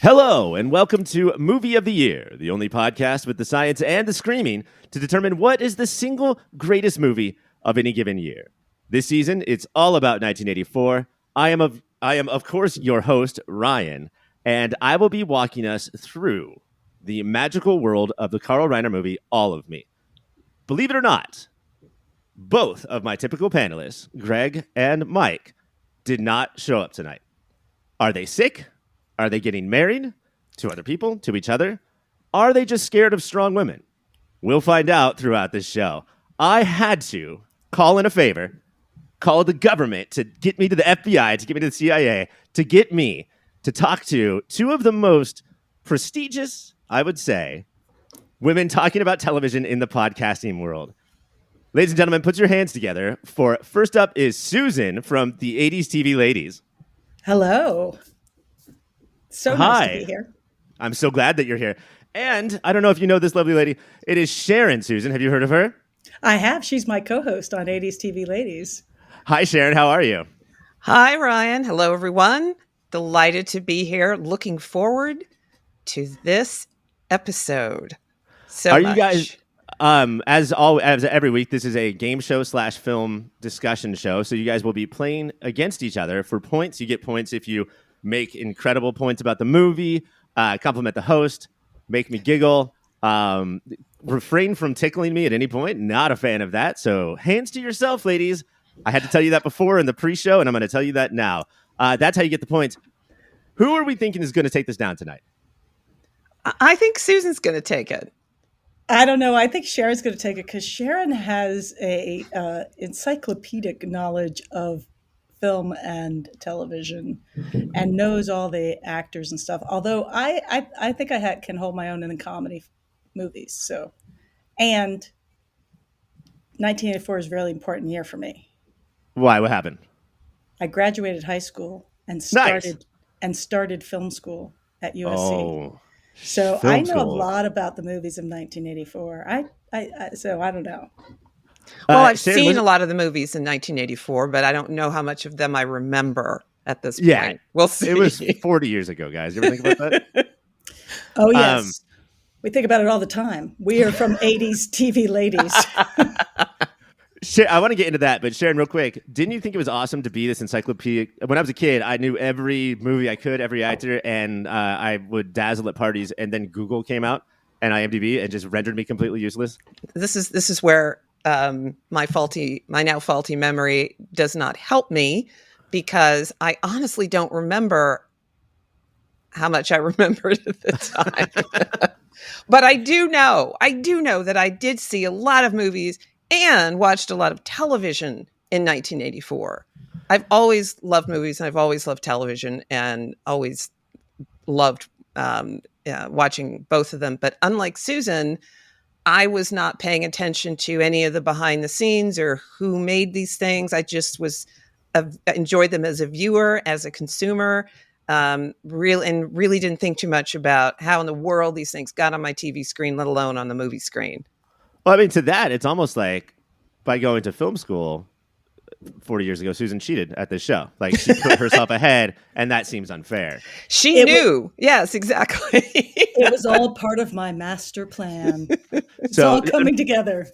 Hello, and welcome to Movie of the Year, the only podcast with the science and the screaming to determine what is the single greatest movie of any given year. This season, it's all about 1984. I am, of course, your host, Ryan, and I will be walking us through the magical world of the Carl Reiner movie, All of Me. Believe it or not, both of my typical panelists, Greg and Mike, did not show up tonight. Are they sick? Are they getting married to other people, to each other? Are they just scared of strong women? We'll find out throughout this show. I had to call in a favor, call the government to get me to the FBI, to get me to the CIA, to get me to talk to two of the most prestigious, I would say, women talking about television in the podcasting world. Ladies and gentlemen, put your hands together for first up is Susan from the 80's TV Ladies. Hello. So nice to be here. I'm so glad that you're here. And I don't know if you know this lovely lady. It is Sharon, Susan. Have you heard of her? I have. She's my co-host on 80's TV Ladies. Hi, Sharon. How are you? Hi, Ryan. Hello, everyone. Delighted to be here. Looking forward to this episode. Are you guys, as every week, this is a game show / film discussion show. So you guys will be playing against each other for points. You get points if you make incredible points about the movie, compliment the host, make me giggle, refrain from tickling me at any point. Not a fan of that. So hands to yourself, ladies. I had to tell you that before in the pre-show, and I'm going to tell you that now. That's how you get the points. Who are we thinking is going to take this down tonight? I think Susan's going to take it. I don't know. I think Sharon's going to take it because Sharon has a encyclopedic knowledge of film and television and knows all the actors and stuff. Although I think I can hold my own in the comedy movies. So, and 1984 is a really important year for me. Why? What happened? I graduated high school and started film school at USC. Oh, so I know a lot about the movies of 1984. So I don't know. Well, I've seen a lot of the movies in 1984, but I don't know how much of them I remember at this point. Yeah, we'll see. It was 40 years ago, guys. You ever think about that? Oh, yes. We think about it all the time. We are from 80's TV Ladies. I want to get into that, but Sharon, real quick, didn't you think it was awesome to be this encyclopedic? When I was a kid, I knew every movie I could, every actor, and I would dazzle at parties, and then Google came out and IMDb and just rendered me completely useless. This is where my now faulty memory does not help me, because I honestly don't remember how much I remembered at the time. But I do know that I did see a lot of movies and watched a lot of television in 1984. I've always loved movies, and I've always loved television, and always loved watching both of them. But unlike Susan, I was not paying attention to any of the behind the scenes or who made these things. I just enjoyed them as a viewer, as a consumer, really didn't think too much about how in the world these things got on my TV screen, let alone on the movie screen. Well, I mean, to that, it's almost like by going to film school 40 years ago, Susan cheated at this show. Like, she put herself ahead, and that seems unfair. She knew. Yes, exactly. It was all part of my master plan. It's all coming together.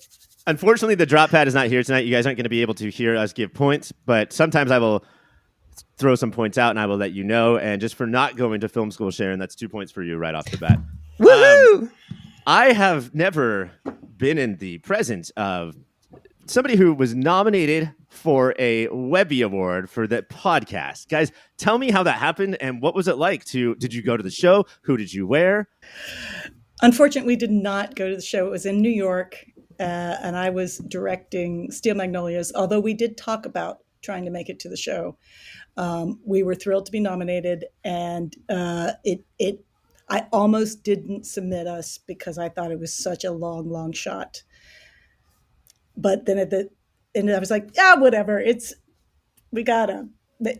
Unfortunately, the drop pad is not here tonight. You guys aren't going to be able to hear us give points, but sometimes I will throw some points out, and I will let you know. And just for not going to film school, Sharon, that's 2 points for you right off the bat. Woohoo! I have never been in the presence of somebody who was nominated for a Webby Award for the podcast. Guys, tell me how that happened, and what was it like did you go to the show? Who did you wear? Unfortunately, we did not go to the show. It was in New York, and I was directing Steel Magnolias, although we did talk about trying to make it to the show. We were thrilled to be nominated, and I almost didn't submit us because I thought it was such a long shot. But then at the end, I was like, yeah, whatever. We gotta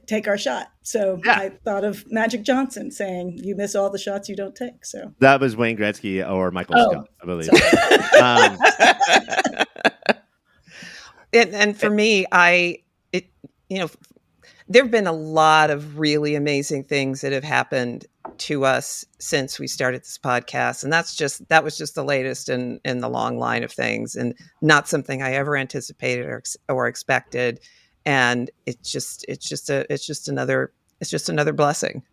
take our shot. So yeah. I thought of Magic Johnson saying, "You miss all the shots you don't take." So that was Wayne Gretzky or Michael Scott, I believe. And for me, there have been a lot of really amazing things that have happened to us since we started this podcast. And that was just the latest in the long line of things, and not something I ever anticipated or expected. And it's just another blessing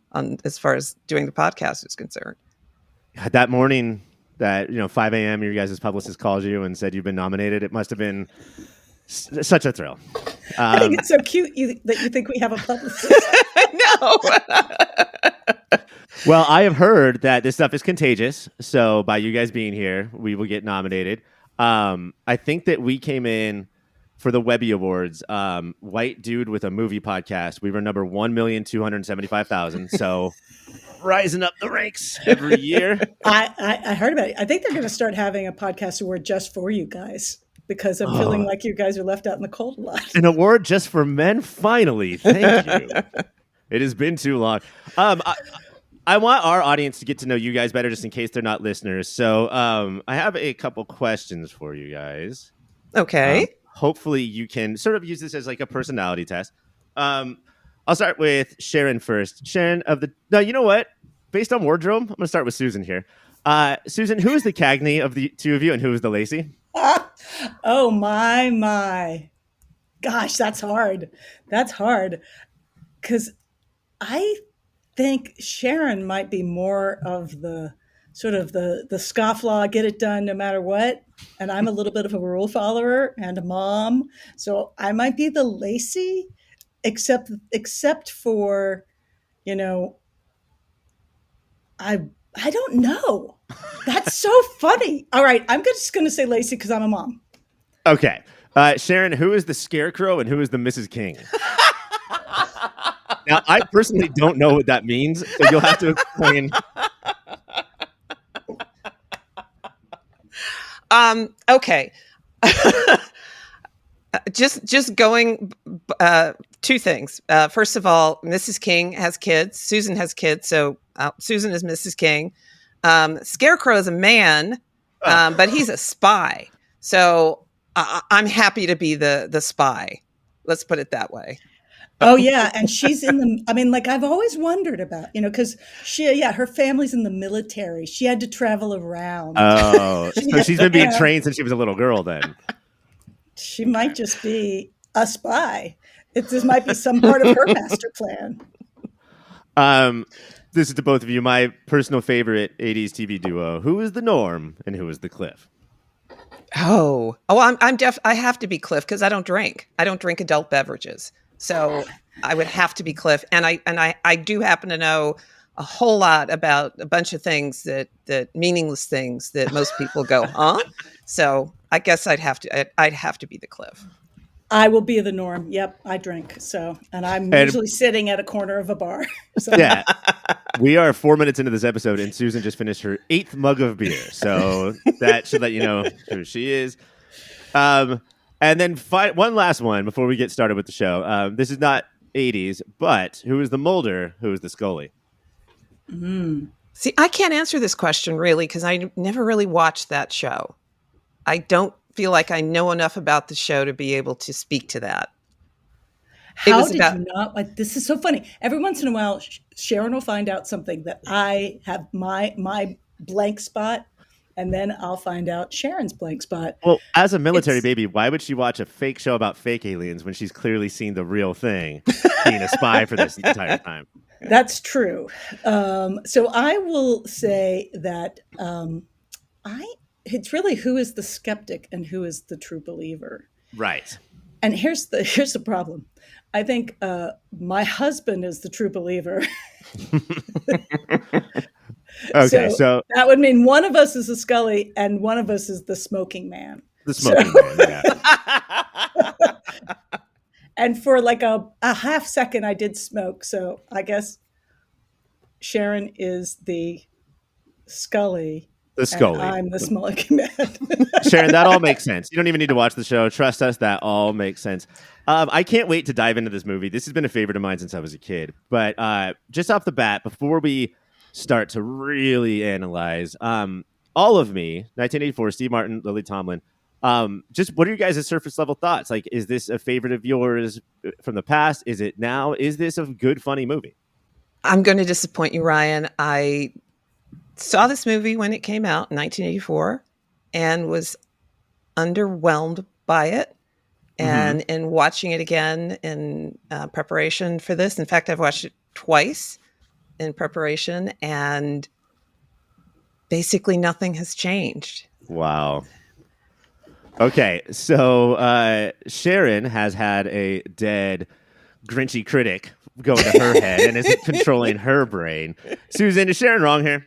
as far as doing the podcast is concerned. That morning that, 5 a.m. your guys' publicist called you and said you've been nominated, it must have been such a thrill. I think it's so cute that you think we have a publicist. No. Well, I have heard that this stuff is contagious. So by you guys being here, we will get nominated. I think that we came in for the Webby Awards, white dude with a movie podcast. We were number 1,275,000. So rising up the ranks every year. I heard about it. I think they're going to start having a podcast award just for you guys, because I'm feeling like you guys are left out in the cold a lot. An award just for men, finally. Thank you. It has been too long. I want our audience to get to know you guys better, just in case they're not listeners. So I have a couple questions for you guys. Okay. Hopefully you can sort of use this as like a personality test. I'll start with Sharon first. Sharon, no, you know what? Based on wardrobe, I'm going to start with Susan here. Susan, who is the Cagney of the two of you, and who is the Lacey? Oh, my. Gosh, that's hard. That's hard. Because I think Sharon might be more of the sort of the scofflaw, get it done no matter what. And I'm a little bit of a rule follower and a mom. So I might be the Lacey, except for, I don't know. That's so funny. All right, I'm just going to say Lacey because I'm a mom. Okay. Sharon, who is the Scarecrow and who is the Mrs. King? Now, I personally don't know what that means, so you'll have to explain. Okay. just going two things. First of all, Mrs. King has kids. Susan has kids, so Susan is Mrs. King. Scarecrow is a man, but he's a spy. So I'm happy to be the spy. Let's put it that way. Oh yeah, and she's I've always wondered about, because her family's in the military. She had to travel around. Oh, so she's been being trained since she was a little girl then. She might just be a spy. This might be some part of her master plan. This is to both of you. My personal favorite 80s TV duo. Who is the Norm and who is the Cliff? I have to be Cliff because I don't drink. I don't drink adult beverages. So I would have to be Cliff. And I do happen to know a whole lot about a bunch of things that meaningless things that most people go, huh? So I guess I'd have to be the Cliff. I will be the Norm. Yep, I drink. And I'm usually sitting at a corner of a bar. So. Yeah, we are 4 minutes into this episode, and Susan just finished her 8th mug of beer. So that should let you know who she is. And then one last one before we get started with the show. This is not 80s, but who is the Mulder? Who is the Scully? See, I can't answer this question really because I never really watched that show. I don't feel like I know enough about the show to be able to speak to that. How did you not? This is so funny. Every once in a while, Sharon will find out something that I have my blank spot, and then I'll find out Sharon's blank spot. Well, as a military baby, why would she watch a fake show about fake aliens when she's clearly seen the real thing, being a spy for this entire time? That's true. So I will say that it's really who is the skeptic and who is the true believer. Right. And here's the problem. I think my husband is the true believer. Okay, so that would mean one of us is a Scully and one of us is the smoking man. The smoking man, yeah. And for like a half second, I did smoke. So I guess Sharon is the Scully. The Scully. And I'm the smoking man. Sharon, that all makes sense. You don't even need to watch the show. Trust us, that all makes sense. I can't wait to dive into this movie. This has been a favorite of mine since I was a kid. But just off the bat, before we start to really analyze, all of me, 1984, Steve Martin, Lily Tomlin, just what are your guys' surface level thoughts? Like, is this a favorite of yours from the past? Is it now? Is this a good, funny movie? I'm going to disappoint you, Ryan. I saw this movie when it came out in 1984 and was underwhelmed by it. And in watching it again in preparation for this, in fact, I've watched it twice in preparation, and basically nothing has changed. Wow. Okay, so Sharon has had a dead, grinchy critic go to her head and is controlling her brain. Susan, is Sharon wrong here?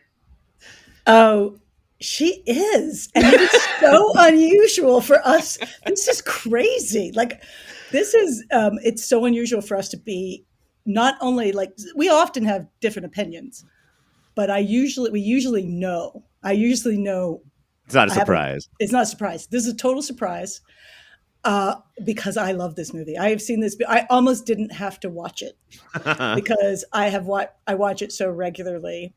Oh, she is. And it is so unusual for us. This is crazy. Like, this is, it's so unusual for us to be not only like, we often have different opinions, but we usually know. I usually know. It's not a surprise. It's not a surprise. This is a total surprise because I love this movie. I have seen this. I almost didn't have to watch it because I watch it so regularly.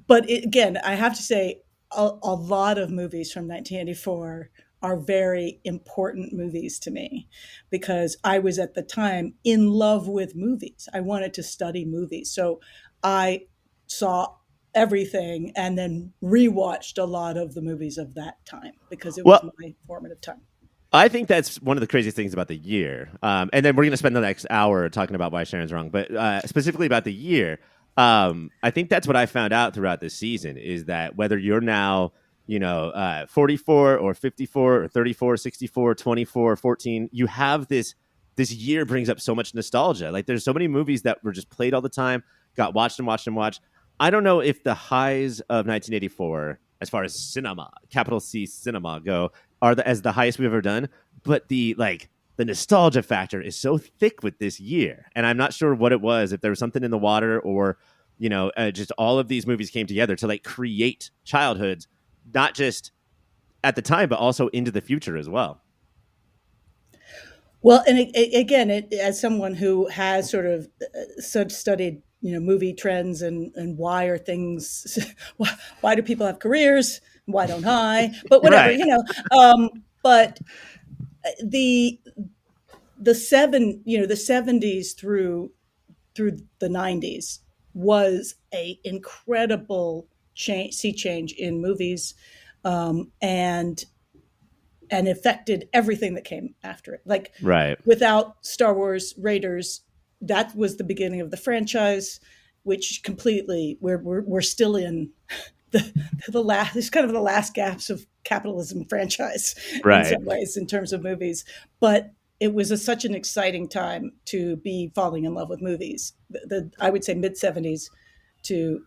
But again, I have to say a lot of movies from 1984 are very important movies to me because I was at the time in love with movies. I wanted to study movies. So I saw everything and then rewatched a lot of the movies of that time because it was my formative time. I think that's one of the craziest things about the year. And then we're going to spend the next hour talking about why Sharon's wrong. But specifically about the year, I think that's what I found out throughout this season is that whether you're now, 44 or 54 or 34, 64, 24, 14, you have this year brings up so much nostalgia. Like there's so many movies that were just played all the time, got watched and watched and watched. I don't know if the highs of 1984, as far as cinema, capital C cinema go, are as the highest we've ever done. But the nostalgia factor is so thick with this year. And I'm not sure what it was, if there was something in the water or, just all of these movies came together to like create childhoods, not just at the time, but also into the future as well. Well, and again, as someone who has sort of studied, movie trends and why are things, why do people have careers? Why don't I? But whatever, Right. But the 70s through the 90s was a incredible sea change in movies, and affected everything that came after it. Like, Right. Without Star Wars Raiders, that was the beginning of the franchise, which completely we're still in the last. It's kind of the last gaps of capitalism franchise Right. in some ways in terms of movies, but it was such an exciting time to be falling in love with movies. I would say mid 70s through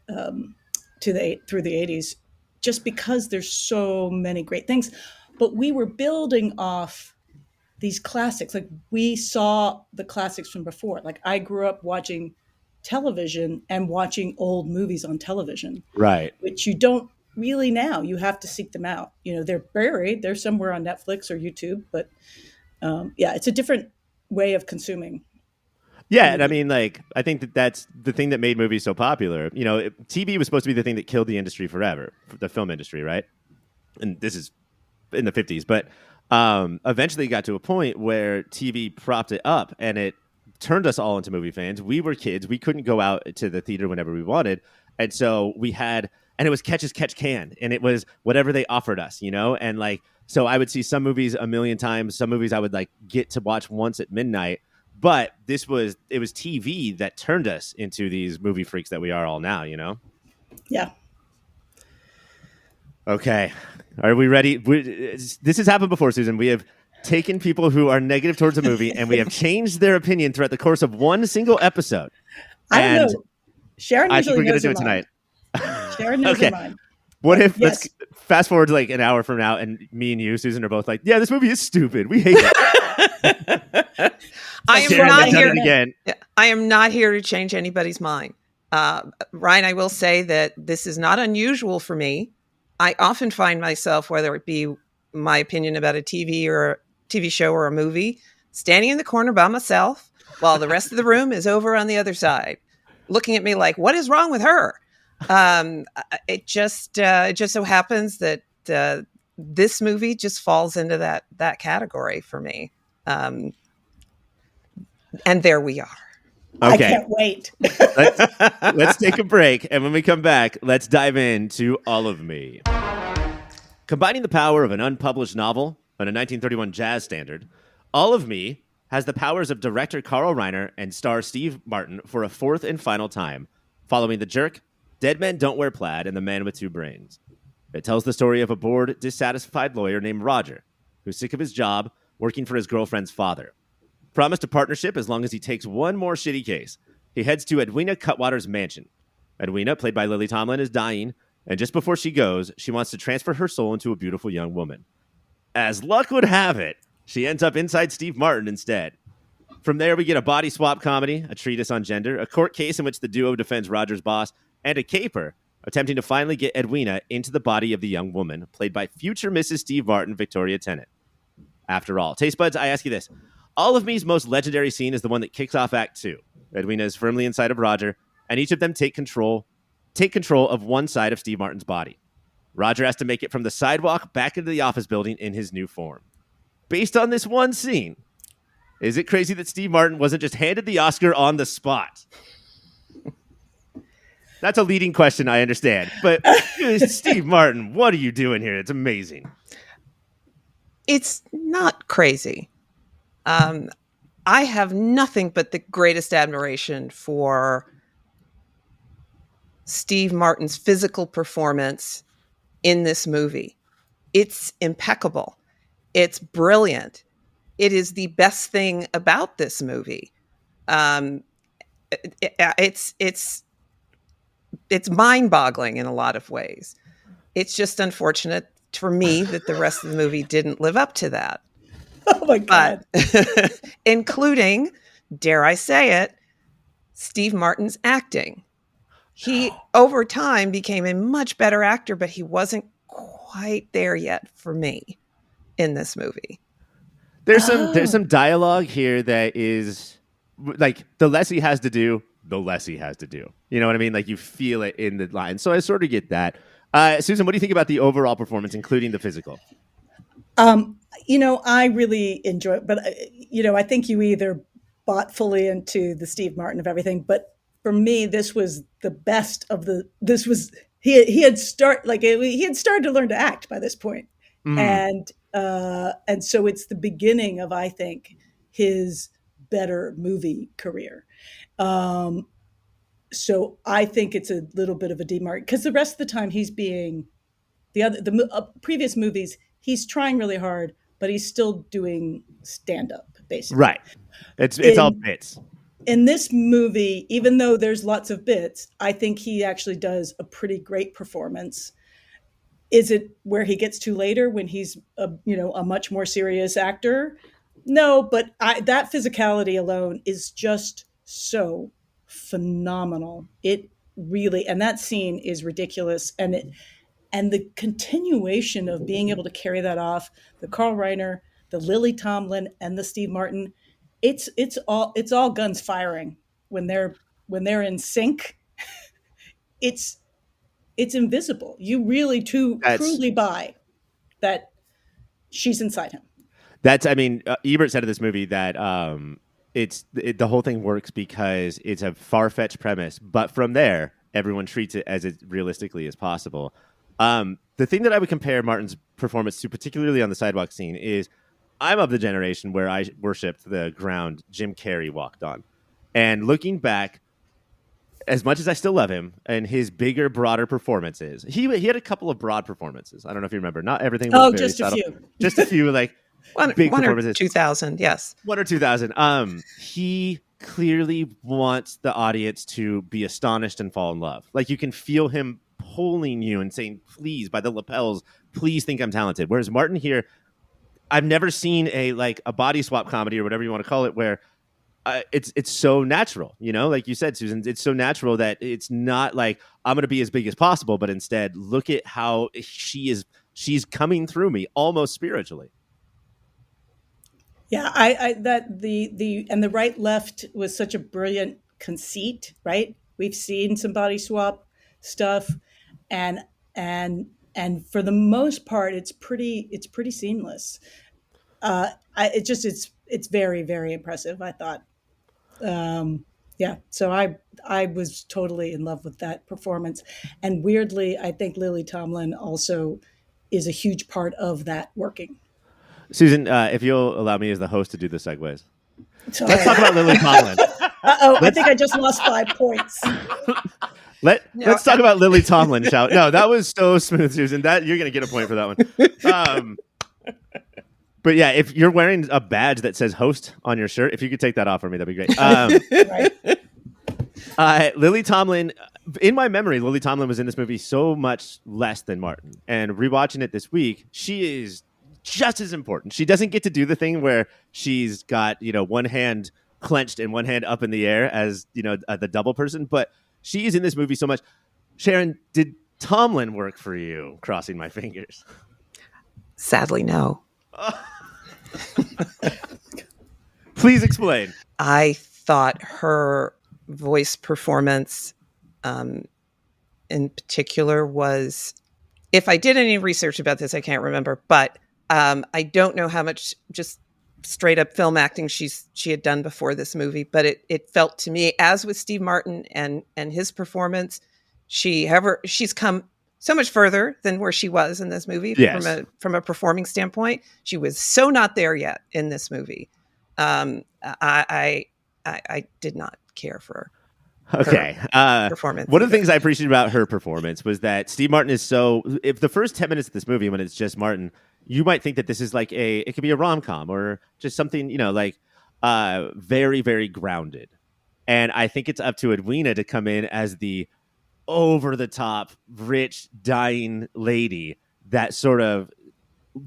the 80s, just because there's so many great things. But we were building off these classics. Like we saw the classics from before. Like I grew up watching television and watching old movies on television, Right. which you don't really now. You have to seek them out. They're buried. They're somewhere on Netflix or YouTube, but it's a different way of consuming. Yeah, and I mean, like, I think that's the thing that made movies so popular. TV was supposed to be the thing that killed the industry forever, the film industry, right? And this is in the 50s, but eventually it got to a point where TV propped it up, and it turned us all into movie fans. We were kids. We couldn't go out to the theater whenever we wanted, and so and it was catch as catch can, and it was whatever they offered us, and like, so I would see some movies a million times, some movies I would like get to watch once at midnight. But it was TV that turned us into these movie freaks that we are all now, Yeah. Okay. Are we ready? This has happened before, Susan. We have taken people who are negative towards a movie and we have changed their opinion throughout the course of one single episode. I don't know. Sharon I think usually we're going knows to do her it mind. tonight. Sharon knows Okay. her mind. What if, Yes. let's fast forward to like an hour from now and me and you, Susan, are both like, yeah, this movie is stupid. We hate it. I am Sharon, not we've done here it again. I am not here to change anybody's mind. Ryan, I will say that this is not unusual for me. I often find myself, whether it be my opinion about a TV show or a movie, standing in the corner by myself while the rest of the room is over on the other side, looking at me like, what is wrong with her? It just so happens that this movie just falls into that category for me. And there we are. I Okay. can't wait. Let's take a break. And when we come back, let's dive into All of Me. Combining the power of an unpublished novel and a 1931 jazz standard, All of Me has the powers of director Carl Reiner and star Steve Martin for a fourth and final time, following The Jerk, Dead Men Don't Wear Plaid, and The Man with Two Brains. It tells the story of a bored, dissatisfied lawyer named Roger, who's sick of his job working for his girlfriend's father. Promised a partnership as long as he takes one more shitty case, he heads to Edwina Cutwater's mansion. Edwina, played by Lily Tomlin, is dying, and just before she goes, she wants to transfer her soul into a beautiful young woman. As luck would have it, she ends up inside Steve Martin instead. From there, we get a body swap comedy, a treatise on gender, a court case in which the duo defends Roger's boss, and a caper attempting to finally get Edwina into the body of the young woman, played by future Mrs. Steve Martin, Victoria Tennant. After all, taste buds, I ask you this. All of Me's most legendary scene is the one that kicks off Act 2. Edwina is firmly inside of Roger, and each of them take control of one side of Steve Martin's body. Roger has to make it from the sidewalk back into the office building in his new form. Based on this one scene, is it crazy that Steve Martin wasn't just handed the Oscar on the spot? That's a leading question, I understand. But Steve Martin, what are you doing here? It's amazing. It's not crazy. I have nothing but the greatest admiration for Steve Martin's physical performance in this movie. It's impeccable. It's brilliant. It is the best thing about this movie. It's mind-boggling in a lot of ways. It's just unfortunate for me that the rest of the movie didn't live up to that. Oh my God. But, including, dare I say it, Steve Martin's acting. He, over time, became a much better actor, but he wasn't quite there yet for me in this movie. There's some dialogue here that is like the less he has to do, the less he has to do. You know what I mean? Like you feel it in the line. So I sort of get that. Susan, what do you think about the overall performance, including the physical? I really enjoy it, but I think you either bought fully into the Steve Martin of everything, but for me, this was the best of he had started to learn to act by this point. And so it's the beginning of, I think, his better movie career. So I think it's a little bit of a demark because the rest of the time he's being the previous movies, he's trying really hard, but he's still doing stand-up basically. Right. It's all bits. In this movie, even though there's lots of bits, I think he actually does a pretty great performance. Is it where he gets to later when he's a much more serious actor? No, but that physicality alone is just so phenomenal. It really, and that scene is ridiculous. And the continuation of being able to carry that off, the Carl Reiner, the Lily Tomlin, and the Steve Martin, it's all guns firing when they're in sync. It's invisible. You really truly buy that she's inside him. Ebert said of this movie that the whole thing works because it's a far-fetched premise, but from there, everyone treats it as realistically as possible. The thing that I would compare Martin's performance to, particularly on the sidewalk scene, is I'm of the generation where I worshipped the ground Jim Carrey walked on. And looking back, as much as I still love him and his bigger, broader performances, he had a couple of broad performances. I don't know if you remember. Not everything was very just subtle. a few. Just a few, like, big one performances. Or 2000, yes. 1 or 2000. He clearly wants the audience to be astonished and fall in love. Like, you can feel him pulling you and saying, please, by the lapels, please think I'm talented. Whereas Martin here, I've never seen a body swap comedy or whatever you want to call it, where it's so natural, like you said, Susan, it's so natural that it's not like I'm going to be as big as possible, but instead look at how she's coming through me almost spiritually. Yeah, the right left was such a brilliant conceit, right? We've seen some body swap stuff, and for the most part, it's pretty seamless. It's very, very impressive, I thought. Yeah. So I was totally in love with that performance. And weirdly, I think Lily Tomlin also is a huge part of that working. Susan, if you'll allow me as the host to do the segues. Sorry. Let's talk about Lily Tomlin. Uh-oh, I think I just lost 5 points. Let's talk about Lily Tomlin, shall we? No, that was so smooth, Susan. That you're going to get a point for that one. But yeah, if you're wearing a badge that says host on your shirt, if you could take that off for me, that'd be great. Right. Lily Tomlin, in my memory, Lily Tomlin was in this movie so much less than Martin. And rewatching it this week, she is just as important. She doesn't get to do the thing where she's got, one hand clenched and one hand up in the air as, the double person, but she is in this movie so much. Sharon, did Tomlin work for you? Crossing my fingers. Sadly, no. Please explain. I thought her voice performance in particular was, if I did any research about this, I can't remember, but I don't know how much just straight up film acting she had done before this movie, but it felt to me, as with Steve Martin and his performance, she's come so much further than where she was in this movie. Yes. From a performing standpoint. She was so not there yet in this movie. I did not care for her performance. One of the things I appreciated about her performance was that Steve Martin is if the first 10 minutes of this movie, when it's just Martin, you might think that this is like it could be a rom-com or just something, very, very grounded. And I think it's up to Edwina to come in as the over-the-top, rich, dying lady that sort of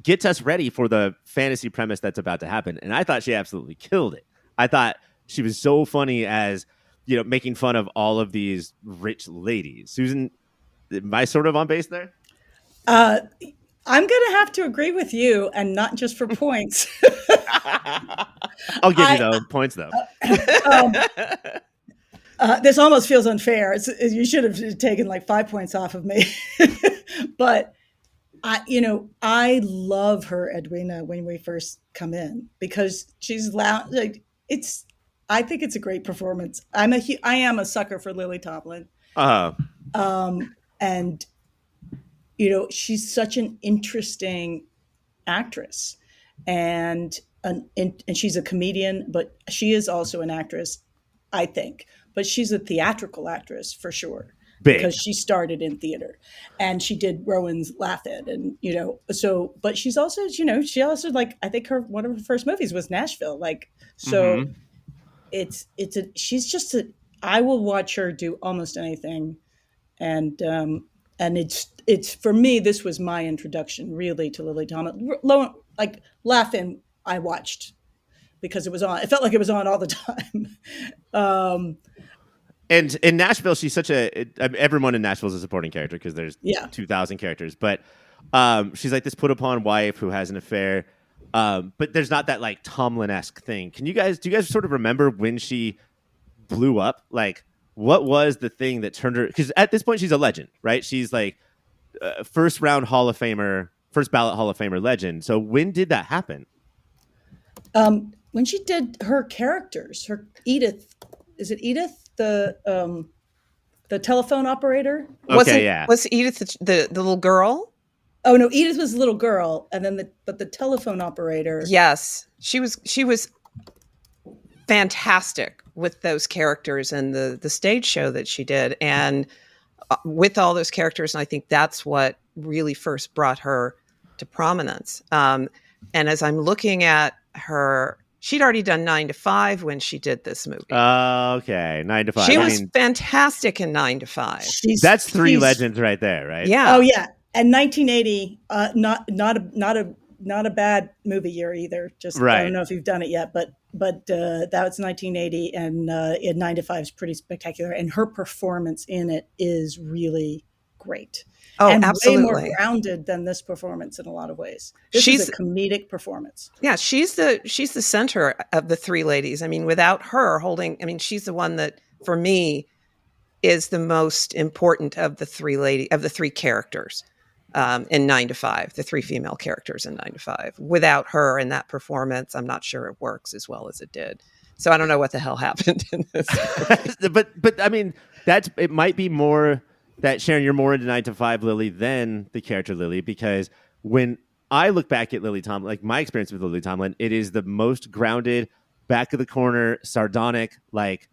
gets us ready for the fantasy premise that's about to happen. And I thought she absolutely killed it. I thought she was so funny as, making fun of all of these rich ladies. Susan, am I sort of on base there? I'm going to have to agree with you, and not just for points. I'll give you those points, though. This almost feels unfair. You should have taken like 5 points off of me. But I love her Edwina when we first come in, because she's loud. I think it's a great performance. I am a sucker for Lily Tomlin. And she's such an interesting actress, and she's a comedian, but she is also an actress, I think. But she's a theatrical actress for sure. Big. Because she started in theater, and she did Rowan's Laugh-In, and but she's also, she also, like, I think one of her first movies was Nashville, she's just I will watch her do almost anything, and it's for me, this was my introduction really to Lily Tomlin. Like Laugh-In, I watched because it was on. It felt like it was on all the time. And in Nashville, she's such everyone in Nashville is a supporting character because there's 2,000 characters. But she's like this put upon wife who has an affair. But there's not that like Tomlin-esque thing. Do you guys sort of remember when she blew up? Like, what was the thing that turned her? Because at this point, she's a legend, right? She's like first ballot Hall of Famer legend. So when did that happen? When she did her characters, her Edith. Is it Edith? The telephone operator. Was Edith the little girl? Oh no, Edith was the little girl, and then the telephone operator. Yes, she was fantastic with those characters and the stage show that she did, and with all those characters, and I think that's what really first brought her to prominence. And as I'm looking at her. She'd already done 9 to 5 when she did this movie. Okay, 9 to 5. She was fantastic in 9 to 5. That's three legends right there, right? Yeah. Oh yeah, and 1980, not a bad movie year either. Just right. I don't know if you've done it yet, but that was 1980, and 9 to 5 is pretty spectacular, and her performance in it is really great. Oh, and absolutely. Way more grounded than this performance in a lot of ways. She's a comedic performance. Yeah, she's the center of the three ladies. I mean, without her she's the one that, for me, is the most important of the three characters in 9 to 5, the three female characters in 9 to 5. Without her and that performance, I'm not sure it works as well as it did. So I don't know what the hell happened in this. but I mean, it might be more that, Sharon, you're more into 9 to 5 Lily than the character Lily, because when I look back at Lily Tomlin, like my experience with Lily Tomlin, it is the most grounded, back of the corner, sardonic, like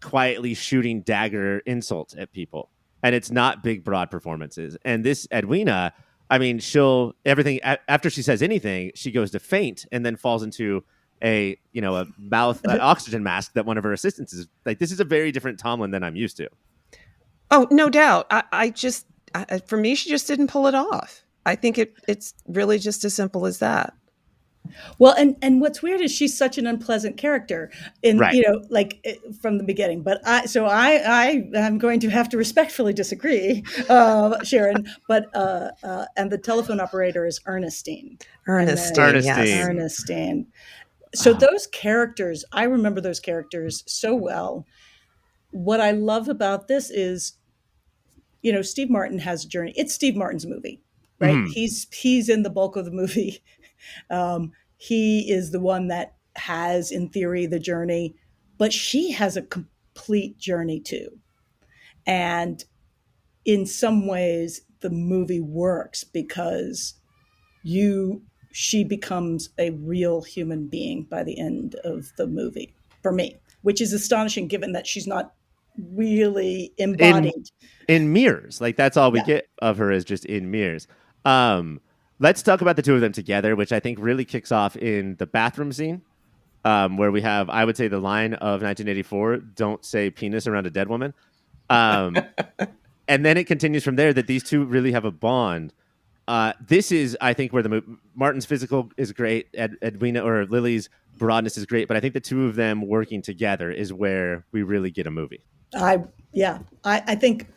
quietly shooting dagger insults at people. And it's not big, broad performances. And this Edwina, I mean, after she says anything, she goes to faint and then falls into a mouth oxygen mask that one of her assistants is like. This is a very different Tomlin than I'm used to. Oh, no doubt. For me, she just didn't pull it off. I think it's really just as simple as that. Well, and what's weird is she's such an unpleasant character from the beginning. But I am going to have to respectfully disagree, Sharon. But and the telephone operator is Ernestine. Ernestine. So those characters, I remember those characters so well. What I love about this is, Steve Martin has a journey. It's Steve Martin's movie, right? Mm. He's in the bulk of the movie. He is the one that has, in theory, the journey, but she has a complete journey too. And in some ways, the movie works because she becomes a real human being by the end of the movie, for me, which is astonishing given that she's not really embodied in mirrors. Like, that's all we get of her, is just in mirrors. Let's talk about the two of them together, which I think really kicks off in the bathroom scene, where we have, I would say, the line of 1984, "Don't say penis around a dead woman." And then it continues from there, that these two really have a bond. This is, I think, where Martin's physical is great, Edwina or Lily's broadness is great, but I think the two of them working together is where we really get a movie. I think,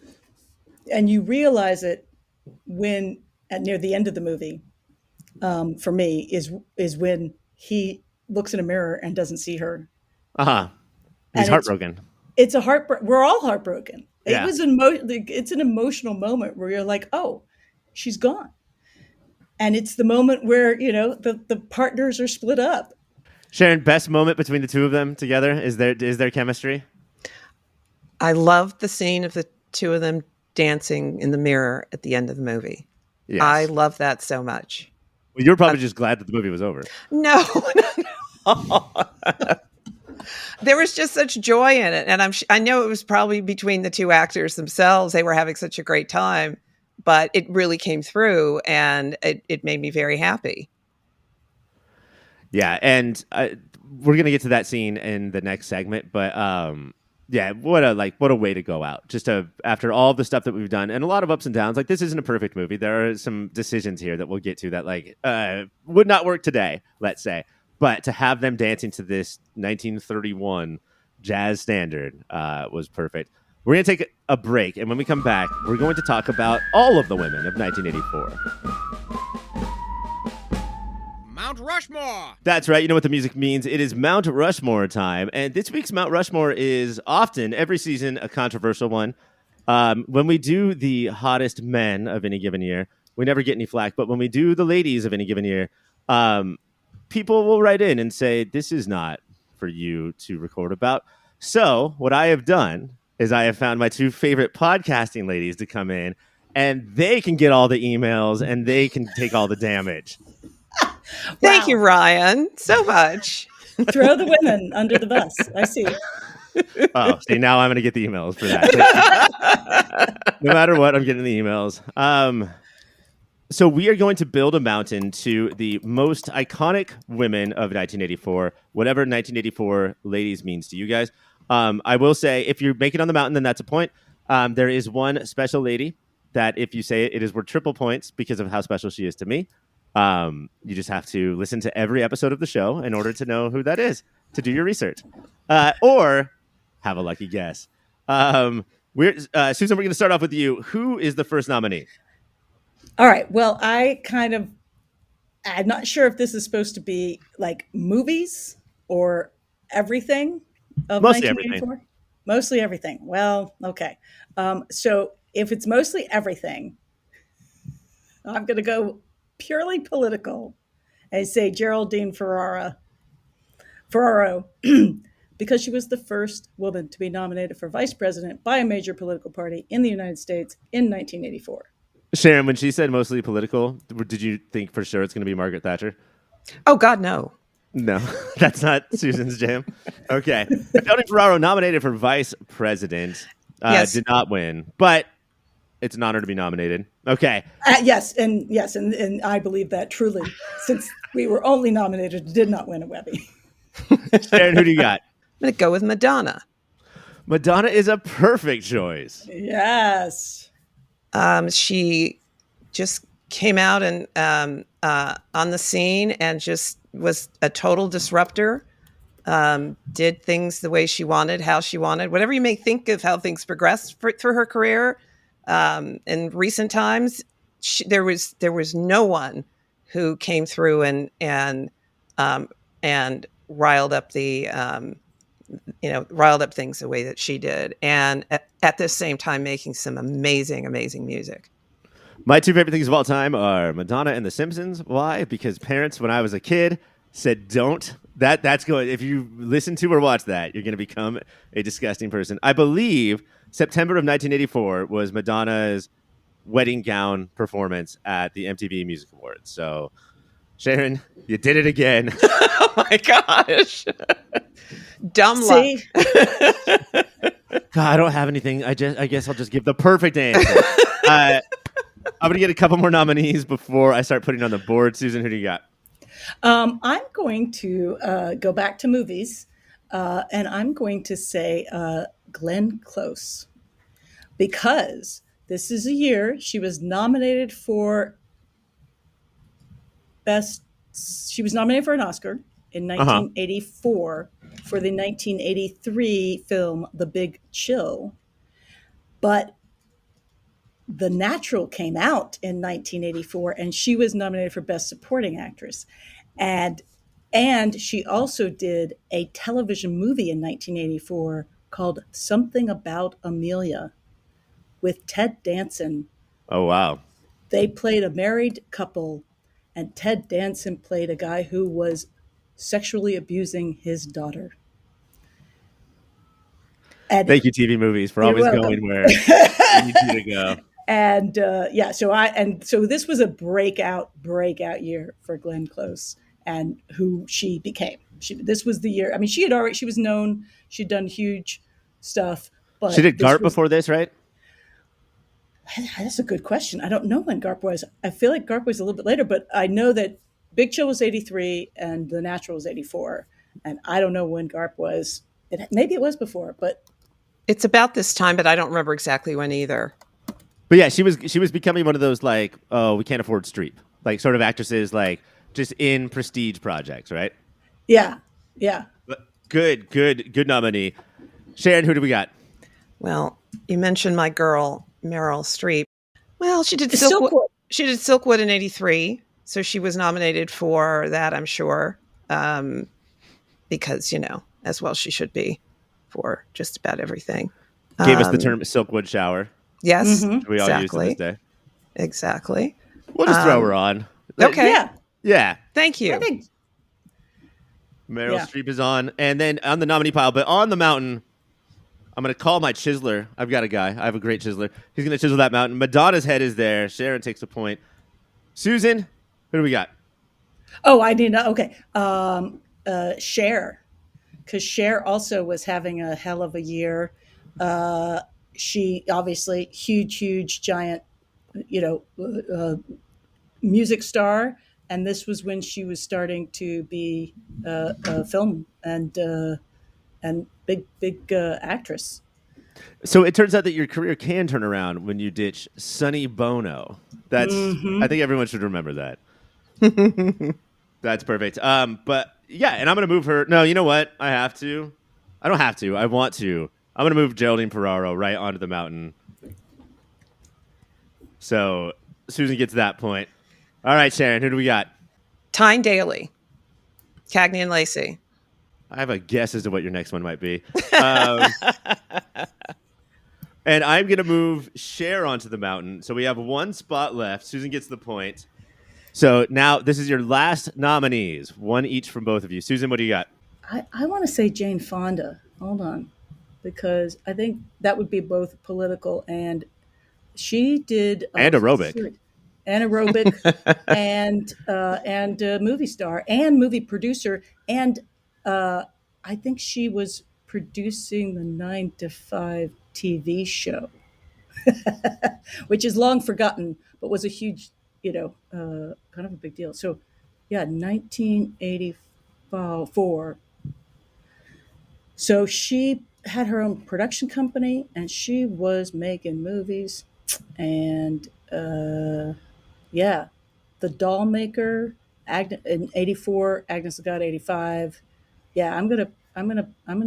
and you realize it when near the end of the movie, for me, is when he looks in a mirror and doesn't see her. He's heartbroken. It's a heartbreak. We're all heartbroken. Yeah. It's an emotional moment where you're like, oh, she's gone. And it's the moment where, the partners are split up. Sharon, best moment between the two of them together? Is there chemistry? I love the scene of the two of them dancing in the mirror at the end of the movie. Yes. I love that so much. Well, you're probably just glad that the movie was over. No. There was just such joy in it. And I know it was probably between the two actors themselves. They were having such a great time, but it really came through, and it made me very happy. Yeah. And we're going to get to that scene in the next segment, but yeah, what a way to go out. Just after all the stuff that we've done and a lot of ups and downs, like, this isn't a perfect movie. There are some decisions here that we'll get to that would not work today, let's say. But to have them dancing to this 1931 jazz standard was perfect. We're going to take a break, and when we come back, we're going to talk about all of the women of 1984. Mount Rushmore! That's right. You know what the music means. It is Mount Rushmore time. And this week's Mount Rushmore is often, every season, a controversial one. When we do the hottest men of any given year, we never get any flack. But when we do the ladies of any given year, people will write in and say, this is not for you to record about. So what I have done is I have found my two favorite podcasting ladies to come in, and they can get all the emails and they can take all the damage. Thank you, Ryan, so much. Throw the women under the bus. I see. Oh, see, now I'm going to get the emails for that. No matter what, I'm getting the emails. So we are going to build a mountain to the most iconic women of 1984, whatever 1984 ladies means to you guys. I will say, if you make it on the mountain, then that's a point. There is one special lady that, if you say it, it is worth triple points because of how special she is to me. You just have to listen to every episode of the show in order to know who that is, to do your research, or have a lucky guess. Susan, we're going to start off with you. Who is the first nominee? All right. Well, I'm not sure if this is supposed to be like movies or everything of mostly 1984. Everything. Mostly everything. Well, okay. So if it's mostly everything, I'm going to go purely political and say Geraldine Ferraro. because she was the first woman to be nominated for vice president by a major political party in the United States in 1984. Sharon, when she said mostly political, did you think for sure it's going to be Margaret Thatcher? Oh, God, no. No, that's not Susan's jam. Okay. Tony Ferraro nominated for vice president. Yes. Did not win, but it's an honor to be nominated. Okay. Yes, and I believe that truly, since we were only nominated, did not win a Webby. Sharon, who do you got? I'm going to go with Madonna. Madonna is a perfect choice. Yes. She just came out and on the scene and just was a total disruptor. Did things the way she wanted, how she wanted, whatever you may think of how things progressed through her career. In recent times, there was no one who came through and riled up riled up things the way that she did, and at the same time making some amazing music. My two favorite things of all time are Madonna and The Simpsons. Why? Because parents, when I was a kid, said don't. That's going. If you listen to or watch that, you're going to become a disgusting person. I believe September of 1984 was Madonna's wedding gown performance at the MTV Music Awards. So, Sharon, you did it again. Oh my gosh. Dumb luck. God, I don't have anything. I guess I'll just give the perfect answer. I'm going to get a couple more nominees before I start putting on the board. Susan, who do you got? I'm going to go back to movies, and I'm going to say Glenn Close, because this is a year she was nominated for She was nominated for an Oscar in 1984 for the 1983 film The Big Chill, but The Natural came out in 1984, and she was nominated for Best Supporting Actress. And she also did a television movie in 1984 called Something About Amelia with Ted Danson. Oh, wow. They played a married couple, and Ted Danson played a guy who was sexually abusing his daughter. And thank you, TV movies, for always going where you need you to go. And so this was a breakout year for Glenn Close and who she became. This was the year. I mean, she was known. She'd done huge stuff. But she did GARP before this, right? That's a good question. I don't know when GARP was. I feel like GARP was a little bit later, but I know that Big Chill was 83 and The Natural was 84. And I don't know when GARP was. Maybe it was before, but it's about this time, but I don't remember exactly when either. But yeah, she was becoming one of those like, oh, we can't afford Streep, like sort of actresses, like just in prestige projects, right? Yeah. But good nominee. Sharon, who do we got? Well, you mentioned my girl Meryl Streep. Well, she did Silkwood. She did Silkwood in '83, so she was nominated for that, I'm sure, because as well she should be for just about everything. Gave us the term Silkwood shower. Yes, we all use to this day. Exactly. We'll just throw her on. Okay. Yeah. Thank you. Meryl Streep is on, and then on the nominee pile, but on the mountain, I'm going to call my chiseler. I've got a guy. I have a great chiseler. He's going to chisel that mountain. Madonna's head is there. Sharon takes a point. Susan, who do we got? Oh, I need to. Okay. Cher, because Cher also was having a hell of a year. She obviously huge, giant, music star. And this was when she was starting to be a film and big actress. So it turns out that your career can turn around when you ditch Sonny Bono. That's I think everyone should remember that. That's perfect. But yeah, and I'm going to move her. No, you know what? I have to. I don't have to. I want to. I'm going to move Geraldine Ferraro right onto the mountain. So Susan gets that point. All right, Sharon, who do we got? Tyne Daly, Cagney and Lacey. I have a guess as to what your next one might be. And I'm going to move Cher onto the mountain. So we have one spot left. Susan gets the point. So now this is your last nominees. One each from both of you. Susan, what do you got? I want to say Jane Fonda. Hold on, because I think that would be both political and she did And aerobic. anaerobic and movie star and movie producer and I think she was producing the 9 to 5 TV show, which is long forgotten, but was a huge, kind of a big deal. So, yeah, 1984. So she had her own production company and she was making movies. And yeah, The Doll Maker, in '84, Agnes of God '85. Yeah, I'm gonna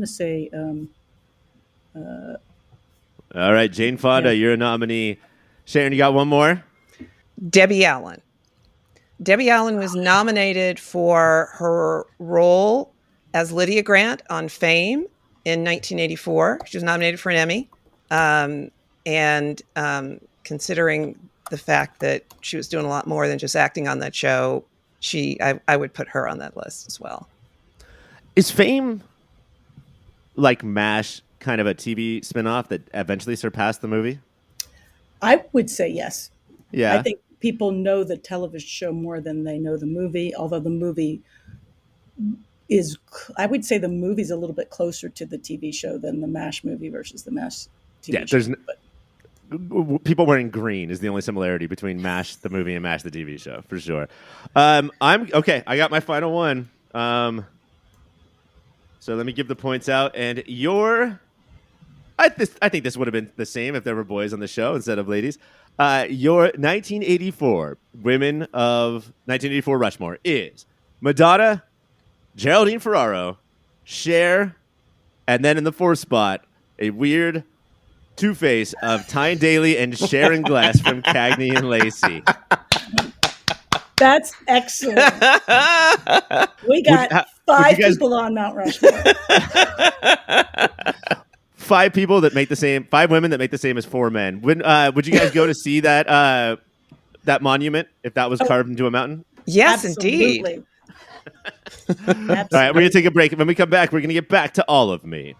say All right, Jane Fonda, yeah. you're a nominee. Sharon, you got one more? Debbie Allen. Debbie Allen was nominated for her role as Lydia Grant on Fame in 1984. She was nominated for an Emmy. And considering the fact that she was doing a lot more than just acting on that show, I would put her on that list as well. Is Fame like MASH kind of a TV spinoff that eventually surpassed the movie? I would say yes. Yeah. I think people know the television show more than they know the movie, although the movie is, I would say the movie's a little bit closer to the TV show than the MASH movie versus the MASH TV show. People wearing green is the only similarity between MASH the movie and MASH the TV show, for sure. I'm okay. I got my final one. So let me give the points out. And I think this would have been the same if there were boys on the show instead of ladies. Your 1984 women of 1984 Rushmore is Madonna, Geraldine Ferraro, Cher, and then in the fourth spot, a weird two-face of Tyne Daly and Sharon Glass from Cagney and Lacey. That's excellent. We got 5 people on Mount Rushmore. 5 people that make the same. 5 women that make the same as 4 men. Would you guys go to see that monument if that was carved into a mountain? Yes, Absolutely. indeed. Absolutely. All right, we're gonna take a break. When we come back, we're gonna get back to All of Me.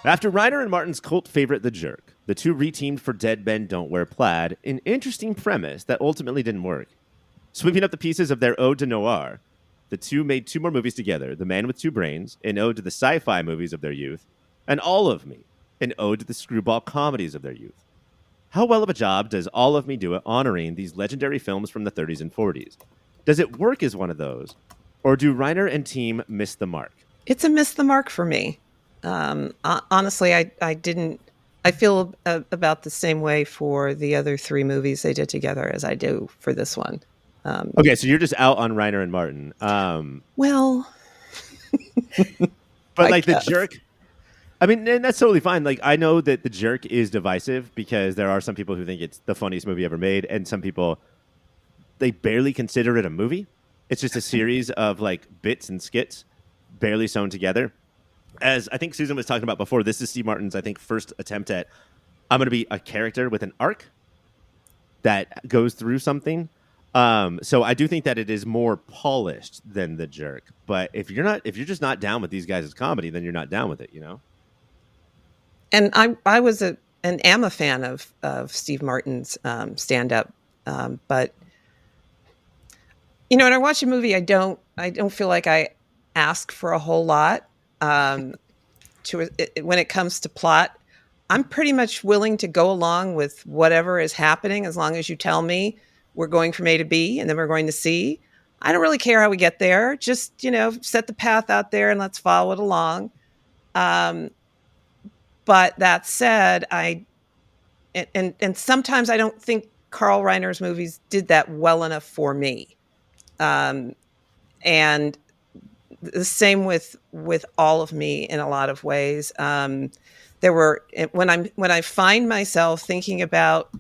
After Reiner and Martin's cult favorite, The Jerk, the two reteamed for Dead Men Don't Wear Plaid, an interesting premise that ultimately didn't work. Sweeping up the pieces of their ode to noir, the two made 2 more movies together, The Man with Two Brains, an ode to the sci-fi movies of their youth, and All of Me, an ode to the screwball comedies of their youth. How well of a job does All of Me do at honoring these legendary films from the 30s and 40s? Does it work as one of those? Or do Reiner and team miss the mark? It's a miss the mark for me. Honestly, I feel about the same way for the other 3 movies they did together as I do for this one. Okay, so you're just out on Reiner and Martin. Well, but like The Jerk, I mean, and that's totally fine. Like, I know that The Jerk is divisive because there are some people who think it's the funniest movie ever made, and some people, they barely consider it a movie. It's just a series of like bits and skits barely sewn together. As I think Susan was talking about before, this is Steve Martin's, I think, first attempt at, I'm going to be a character with an arc that goes through something. So I do think that it is more polished than The Jerk. But if you're just not down with these guys' comedy, then you're not down with it, you know? And I was and am a fan of Steve Martin's stand-up. But, you know, when I watch a movie, I don't feel like I ask for a whole lot. When it comes to plot, I'm pretty much willing to go along with whatever is happening as long as you tell me we're going from A to B and then we're going to C. I don't really care how we get there. Just, set the path out there and let's follow it along. But that said, and sometimes I don't think Carl Reiner's movies did that well enough for me. And the same with All of Me in a lot of ways. There were when I find myself thinking about,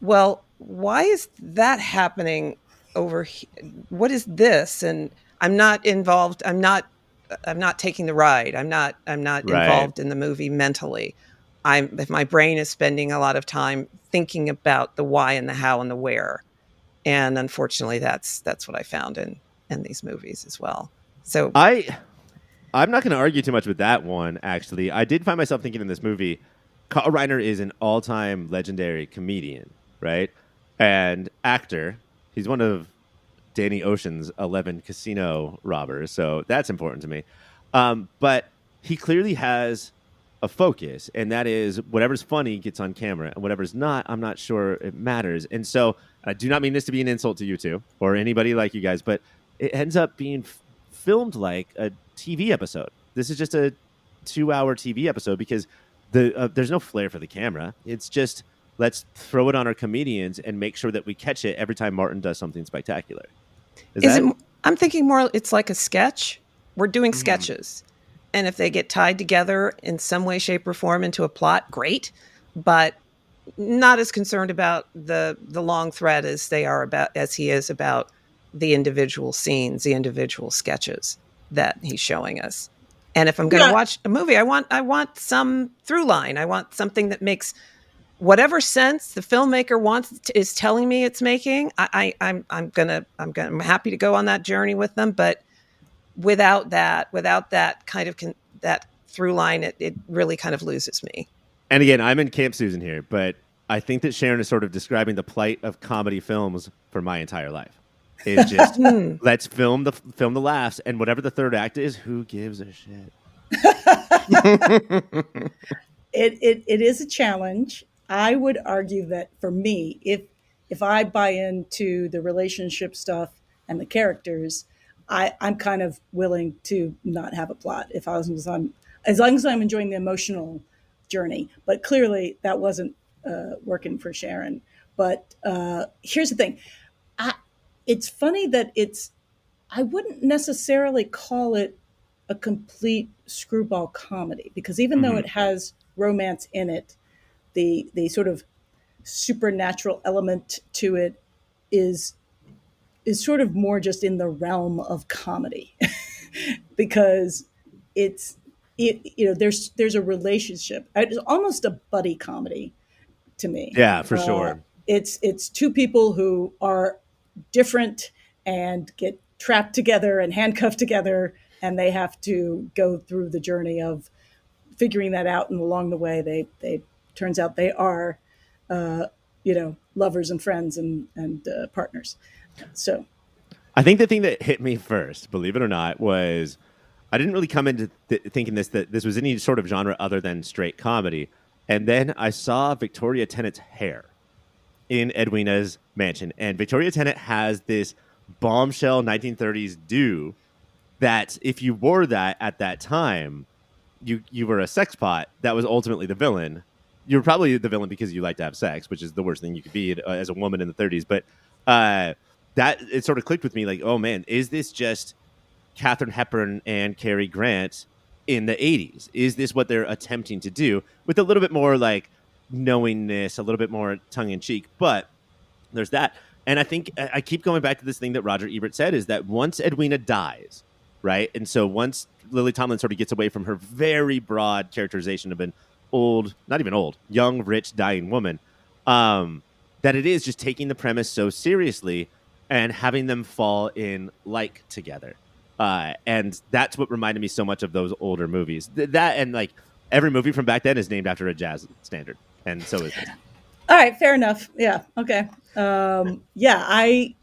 well, why is that happening over here? What is this? And I'm not involved. I'm not taking the ride. I'm not right. Involved in the movie mentally. If my brain is spending a lot of time thinking about the why and the how and the where. And unfortunately, that's what I found in these movies as well. So I'm not going to argue too much with that one, actually. I did find myself thinking in this movie, Carl Reiner is an all-time legendary comedian, right? And actor. He's one of Danny Ocean's 11 casino robbers, so that's important to me. But he clearly has a focus, and that is whatever's funny gets on camera, and whatever's not, I'm not sure it matters. And so I do not mean this to be an insult to you two or anybody like you guys, but it ends up being filmed like a TV episode. This is just a 2-hour TV episode because there's no flair for the camera. It's just let's throw it on our comedians and make sure that we catch it every time Martin does something spectacular. I'm thinking more it's like a sketch. We're doing sketches. And if they get tied together in some way, shape, or form into a plot, great. But not as concerned about the long thread as he is about the individual scenes, the individual sketches that he's showing us. And if I'm going to watch a movie, I want some through line. I want something that makes whatever sense the filmmaker is telling me it's making. I'm happy to go on that journey with them, but without that kind of that through line, it really kind of loses me. And again, I'm in Camp Susan here, but I think that Sharon is sort of describing the plight of comedy films for my entire life. It's just let's film the laughs, and whatever the third act is, who gives a shit? It is a challenge. I would argue that for me, if I buy into the relationship stuff and the characters, I'm kind of willing to not have a plot as long as I'm enjoying the emotional journey. But clearly that wasn't working for Sharon. But here's the thing. It's funny that I wouldn't necessarily call it a complete screwball comedy, because even though it has romance in it, the sort of supernatural element to it is sort of more just in the realm of comedy because there's a relationship. It's almost a buddy comedy to me. Yeah, for sure. It's two people who are different and get trapped together and handcuffed together, and they have to go through the journey of figuring that out. And along the way, they turns out they are, lovers and friends and partners. So I think the thing that hit me first, believe it or not, was I didn't really come into thinking that this was any sort of genre other than straight comedy. And then I saw Victoria Tennant's hair in Edwina's mansion. And Victoria Tennant has this bombshell 1930s do that if you wore that at that time, you were a sex pot that was ultimately the villain. You were probably the villain because you like to have sex, which is the worst thing you could be as a woman in the 30s. But that it sort of clicked with me like, oh man, is this just Katharine Hepburn and Cary Grant in the 80s? Is this what they're attempting to do with a little bit more like knowingness, a little bit more tongue in cheek? But there's that. And I think I keep going back to this thing that Roger Ebert said, is that once Edwina dies, right? And so once Lily Tomlin sort of gets away from her very broad characterization of an young, rich, dying woman, that it is just taking the premise so seriously and having them fall in like together. And that's what reminded me so much of those older movies. That and like every movie from back then is named after a jazz standard. And so is this. All right, fair enough. Yeah, okay. I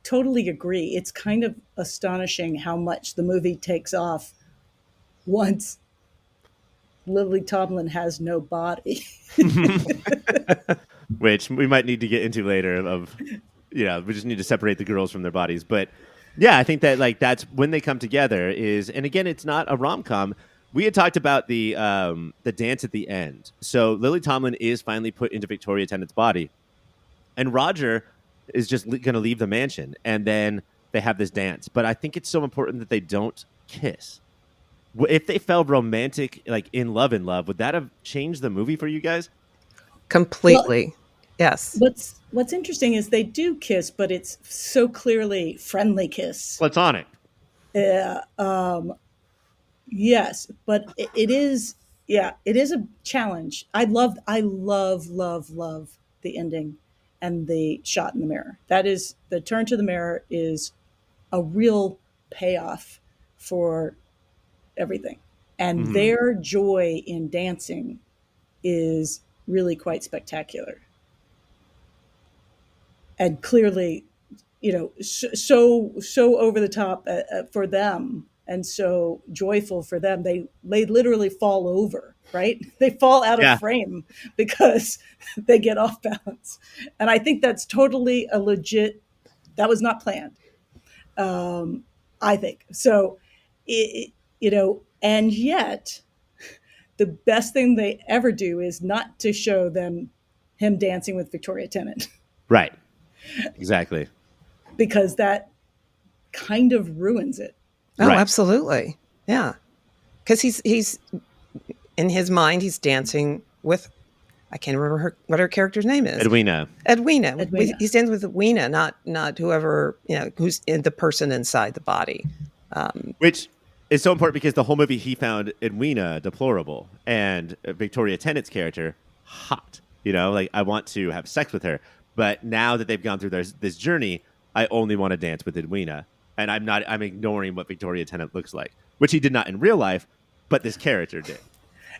totally agree. It's kind of astonishing how much the movie takes off once Lily Tomlin has no body. Which we might need to get into later we just need to separate the girls from their bodies. But yeah, I think that like that's when they come together and again, it's not a rom-com. We had talked about the dance at the end. So Lily Tomlin is finally put into Victoria Tennant's body, and Roger is just going to leave the mansion, and then they have this dance. But I think it's so important that they don't kiss. If they felt romantic, like in love, would that have changed the movie for you guys? Completely. Well, yes. What's interesting is they do kiss, but it's so clearly friendly kiss. Platonic. Yes, but it is a challenge. I love the ending and the shot in the mirror. That is, the turn to the mirror is a real payoff for everything. And their joy in dancing is really quite spectacular. And clearly, so over the top for them, and so joyful for them. They literally fall over, right? They fall out of frame because they get off balance. And I think that's totally that was not planned. I think so. And yet the best thing they ever do is not to show him dancing with Victoria Tennant. Right. Exactly. Because that kind of ruins it. Oh, Right. Absolutely. Yeah. Because he's in his mind, he's dancing with, I can't remember what her character's name is. Edwina. He's dancing with Edwina, not whoever, who's the person inside the body. Which is so important because the whole movie he found Edwina deplorable and Victoria Tennant's character hot. Like I want to have sex with her. But now that they've gone through this journey, I only want to dance with Edwina. And I'm ignoring what Victoria Tennant looks like, which he did not in real life, but this character did.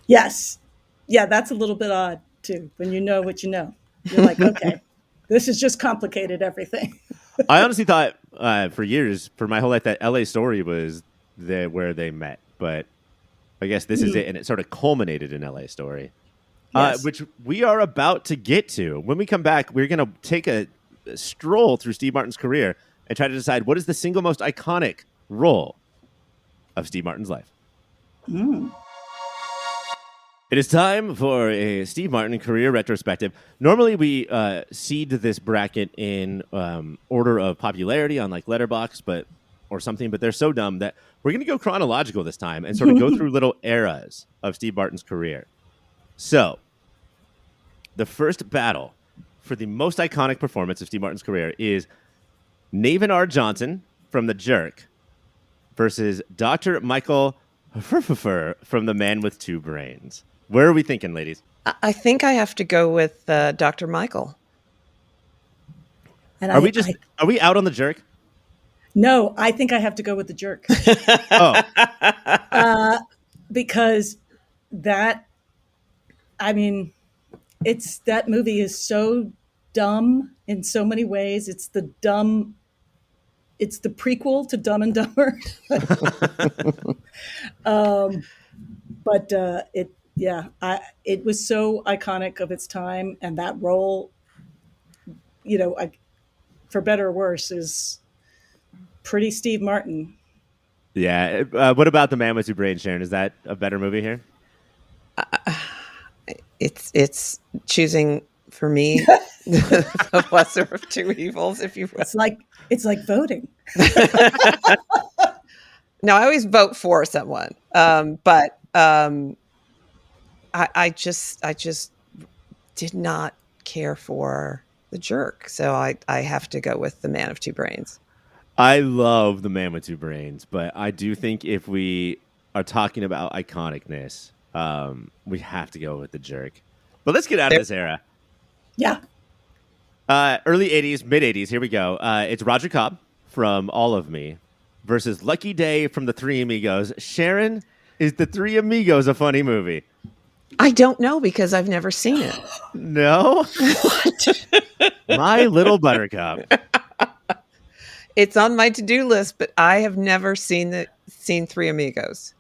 Yes. Yeah, that's a little bit odd, too. When you know what you know. You're like, okay, this has just complicated everything. I honestly thought for years, for my whole life, that LA Story was where they met. But I guess this is it, and it sort of culminated in LA Story, Yes. which we are about to get to. When we come back, we're going to take a stroll through Steve Martin's career and try to decide what is the single most iconic role of Steve Martin's life. It is time for a Steve Martin career retrospective. Normally, we seed this bracket in order of popularity on like Letterboxd, or something, but they're so dumb that we're going to go chronological this time and sort of go through little eras of Steve Martin's career. So, the first battle for the most iconic performance of Steve Martin's career is Navin R. Johnson from The Jerk versus Dr. Michael from The Man with Two Brains. Where are we thinking, ladies? I think I have to go with Dr. Michael. And Are we out on The Jerk? No, I think I have to go with The Jerk. Oh. Because that movie is so dumb in so many ways. It's the prequel to Dumb and Dumber. It was so iconic of its time, and that role, for better or worse, is pretty Steve Martin. Yeah. What about The Man with Two Brains, Sharon? Is that a better movie here? It's choosing for me the lesser of two evils, if you will. It's like voting. No, I always vote for someone, but I just did not care for The Jerk, so I have to go with The Man of Two Brains. I love The Man with Two Brains, but I do think if we are talking about iconicness, we have to go with The Jerk. But let's get out of this era. Yeah. Early 80s, mid 80s, here we go. It's Roger Cobb from All of Me versus Lucky Day from The Three Amigos. Sharon, is The Three Amigos a funny movie? I don't know because I've never seen it. No? What? My Little Buttercup. It's on my to-do list, but I have never seen Three Amigos.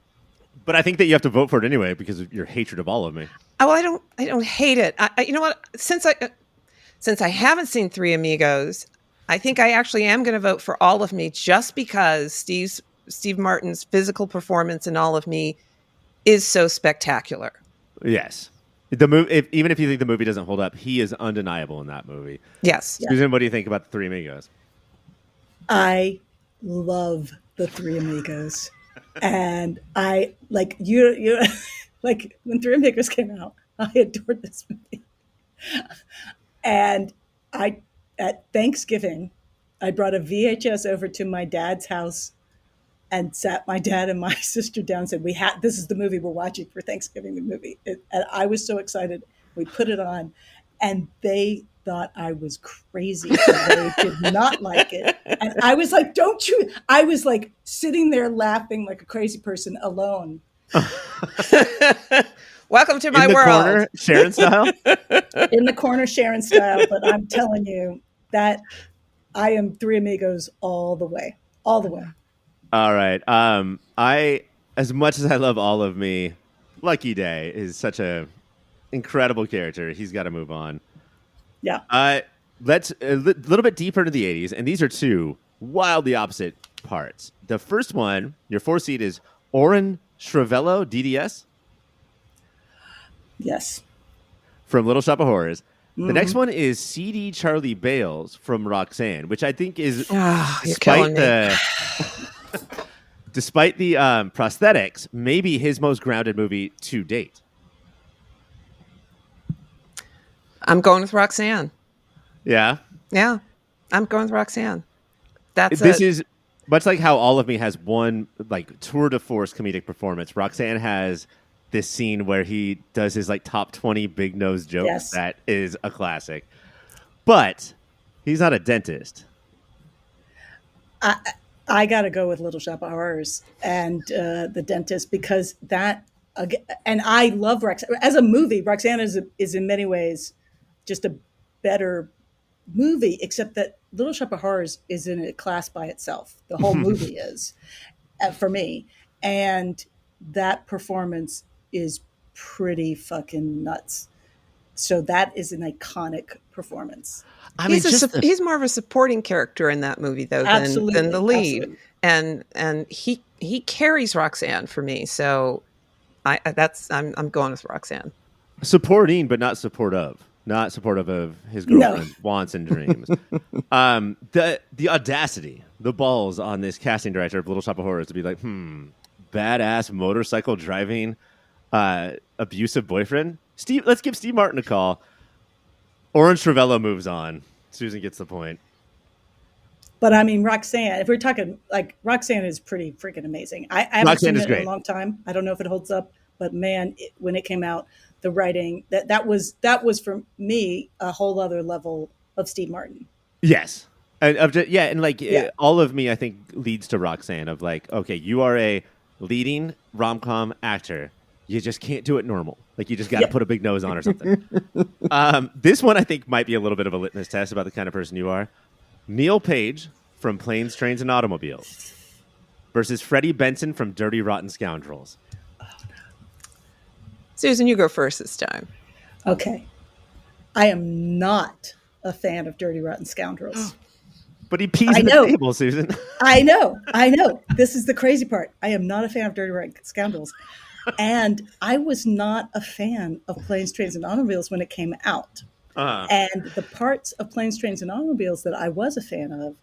But I think that you have to vote for it anyway because of your hatred of All of Me. Oh, I don't hate it. You know what? Since I haven't seen Three Amigos, I think I actually am going to vote for All of Me just because Steve Martin's physical performance in All of Me is so spectacular. Yes. Even if you think the movie doesn't hold up, he is undeniable in that movie. Yes. Susan, what do you think about The Three Amigos? I love The Three Amigos. And I you like when Three Amigos came out, I adored this movie. And at Thanksgiving, I brought a VHS over to my dad's house and sat my dad and my sister down and said, this is the movie we're watching for Thanksgiving, the movie. And I was so excited. We put it on and they thought I was crazy. They did not like it. And I was like, don't you? I was like sitting there laughing like a crazy person alone. Welcome to my in the world. Corner, Sharon style? In the corner, Sharon style. But I'm telling you that I am Three Amigos all the way. All the way. All right. As much as I love All of Me, Lucky Day is such a incredible character. He's got to move on. Yeah. Let's a little bit deeper into the 80s, and these are two wildly opposite parts. The first one, your 4 seed, is Oren Shrivello, DDS. Yes. From Little Shop of Horrors. Mm-hmm. The next one is CD Charlie Bales from Roxanne, which I think is, despite the prosthetics, maybe his most grounded movie to date. I'm going with Roxanne. Yeah? Yeah. I'm going with Roxanne. This is much like how All of Me has one like tour de force comedic performance. Roxanne has this scene where he does his like top 20 big nose jokes. Yes. That is a classic. But he's not a dentist. I got to go with Little Shop of Horrors and the dentist, because that, and I love Roxanne. As a movie, Roxanne is in many ways just a better movie, except that Little Shop of Horrors is in a class by itself. The whole movie is, for me. And that performance is pretty fucking nuts. So that is an iconic performance. I mean, he's more of a supporting character in that movie, though, than the lead. Absolutely. And he carries Roxanne for me. So I'm going with Roxanne. Supporting, but not supportive. Not supportive of his girlfriend's wants and dreams. The audacity, the balls on this casting director of Little Shop of Horrors to be like, badass motorcycle driving, abusive boyfriend. Steve, let's give Steve Martin a call. Oren Shrivello moves on. Susan gets the point. But I mean, Roxanne, if we're talking, like, Roxanne is pretty freaking amazing. I haven't seen it in a long time. I don't know if it holds up, but man, when it came out, the writing, that was for me a whole other level of Steve Martin. Yes. All of Me, I think, leads to Roxanne of like, okay, you are a leading rom-com actor. You just can't do it normal. Like, you just got to put a big nose on or something. This one, I think, might be a little bit of a litmus test about the kind of person you are. Neil Page from Planes, Trains, and Automobiles versus Freddie Benson from Dirty Rotten Scoundrels. Susan, you go first this time. Okay. I am not a fan of Dirty Rotten Scoundrels. But he pees in the table, Susan. I know. This is the crazy part. I am not a fan of Dirty Rotten Scoundrels. And I was not a fan of Planes, Trains, and Automobiles when it came out. And the parts of Planes, Trains, and Automobiles that I was a fan of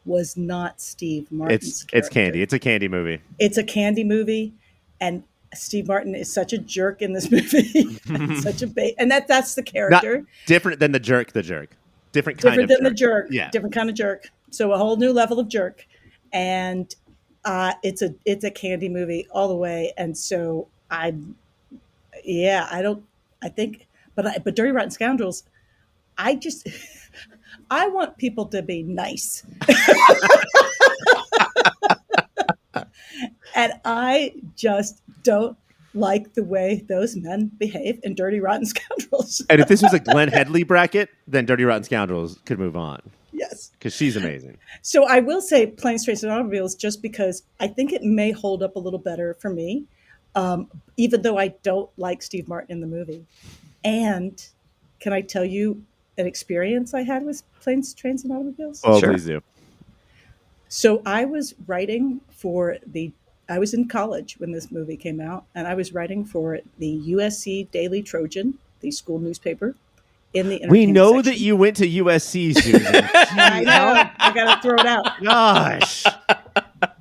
was not Steve Martin's character. It's candy. It's a candy movie. It's a candy movie. And Steve Martin is such a jerk in this movie. Such a and that's the character. Not different than the jerk. Different than the jerk. Yeah. Different kind of jerk. So a whole new level of jerk. And it's a candy movie all the way. And so but Dirty Rotten Scoundrels, I want people to be nice. And I just don't like the way those men behave in Dirty Rotten Scoundrels. And if this was a Glenn Headley bracket, then Dirty Rotten Scoundrels could move on. Yes. Because she's amazing. So I will say Planes, Trains, and Automobiles just because I think it may hold up a little better for me, even though I don't like Steve Martin in the movie. And can I tell you an experience I had with Planes, Trains, and Automobiles? Oh, sure. Please do. So I was writing I was in college when this movie came out, and I was writing for the USC Daily Trojan, the school newspaper, in the We know section. that you went to USC, Susan. I know. I got to throw it out. Gosh.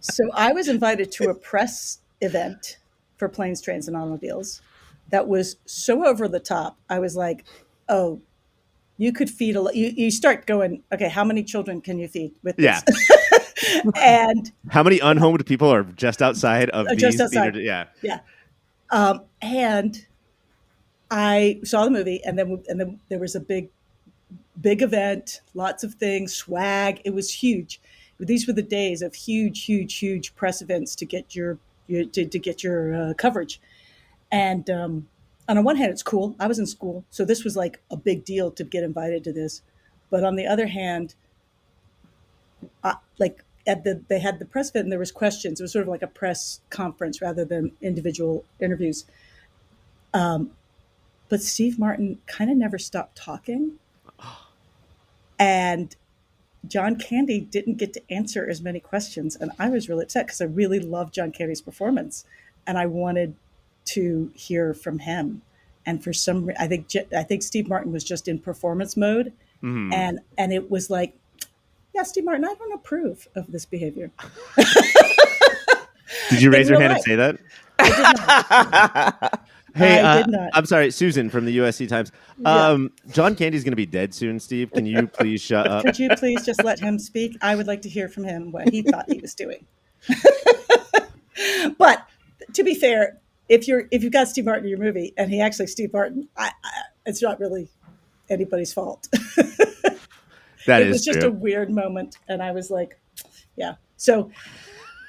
So I was invited to a press event for Planes, Trains, and Automobiles that was so over the top. I was like, oh, you could feed you start going, okay, how many children can you feed with this? Yeah. And how many unhomed people are just outside of these? Just outside. Yeah. And I saw the movie, and then there was a big big event, lots of things, swag. It was huge. These were the days of huge press events to get your coverage. And on one hand, it's cool. I was in school, so this was like a big deal to get invited to this. But on the other hand, they had the press event and there was questions. It was sort of like a press conference rather than individual interviews. But Steve Martin kind of never stopped talking. And John Candy didn't get to answer as many questions. And I was really upset because I really loved John Candy's performance. And I wanted to hear from him. And for some reason, I think Steve Martin was just in performance mode. Mm-hmm. And it was like, yeah, Steve Martin, I don't approve of this behavior. Did you raise your hand and say that? I did not. Hey, I did not. I'm sorry, Susan from the USC Times. Yeah. John Candy's going to be dead soon, Steve. Can you please shut up? Could you please just let him speak? I would like to hear from him what he thought he was doing. But to be fair, if you've got Steve Martin in your movie and he actually Steve Martin, it's not really anybody's fault. It was just true. a weird moment, and I was like, yeah. So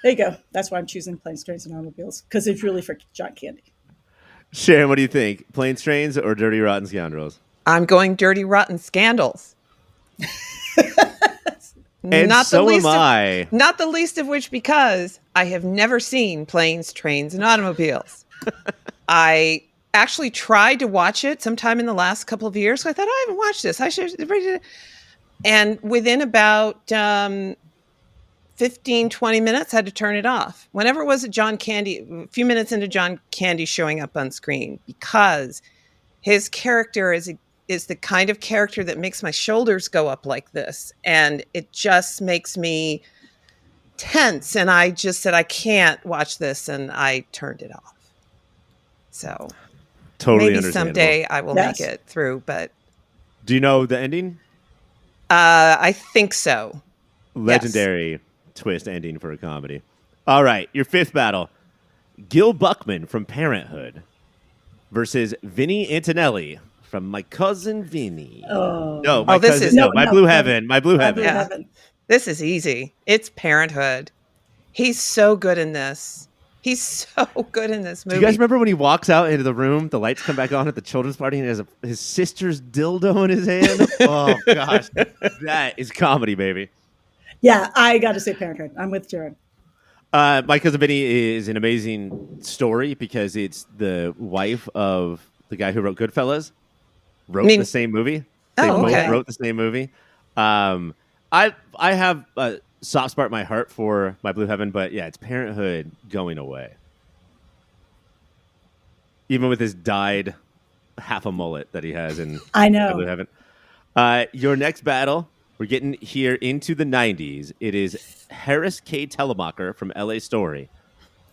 there you go. That's why I'm choosing Planes, Trains, and Automobiles, because it's really for John Candy. Sharon, what do you think? Planes, Trains, or Dirty Rotten Scoundrels? I'm going Dirty Rotten Scandals. And not so the least am I. Not the least of which because I have never seen Planes, Trains, and Automobiles. I actually tried to watch it sometime in the last couple of years. So I thought, I haven't watched this. I should. And within about 15, 20 minutes, I had to turn it off. Whenever it was John Candy, a few minutes into John Candy showing up on screen, because his character is the kind of character that makes my shoulders go up like this. And it just makes me tense. And I just said, I can't watch this. And I turned it off. So Totally maybe someday I will make it through. But do you know the ending? I think so. Legendary twist ending for a comedy. All right, your fifth battle. Gil Buckman from Parenthood versus Vinny Antonelli from My Cousin Vinny. My Blue Heaven. My Blue Heaven. Yeah. This is easy. It's Parenthood. He's so good in this. He's so good in this movie. Do you guys remember when he walks out into the room, the lights come back on at the children's party, and he has his sister's dildo in his hand? Oh, gosh. That is comedy, baby. Yeah, I got to say Parenthood. I'm with Jared. My Cousin Vinny is an amazing story because it's the wife of the guy who wrote Goodfellas. The same movie. They both wrote the same movie. I have a soft spot in my heart for My Blue Heaven, but yeah, it's Parenthood going away. Even with his dyed half a mullet that he has in I know. My Blue Heaven. Your next battle, we're getting here into the 90s. It is Harris K. Telemacher from LA Story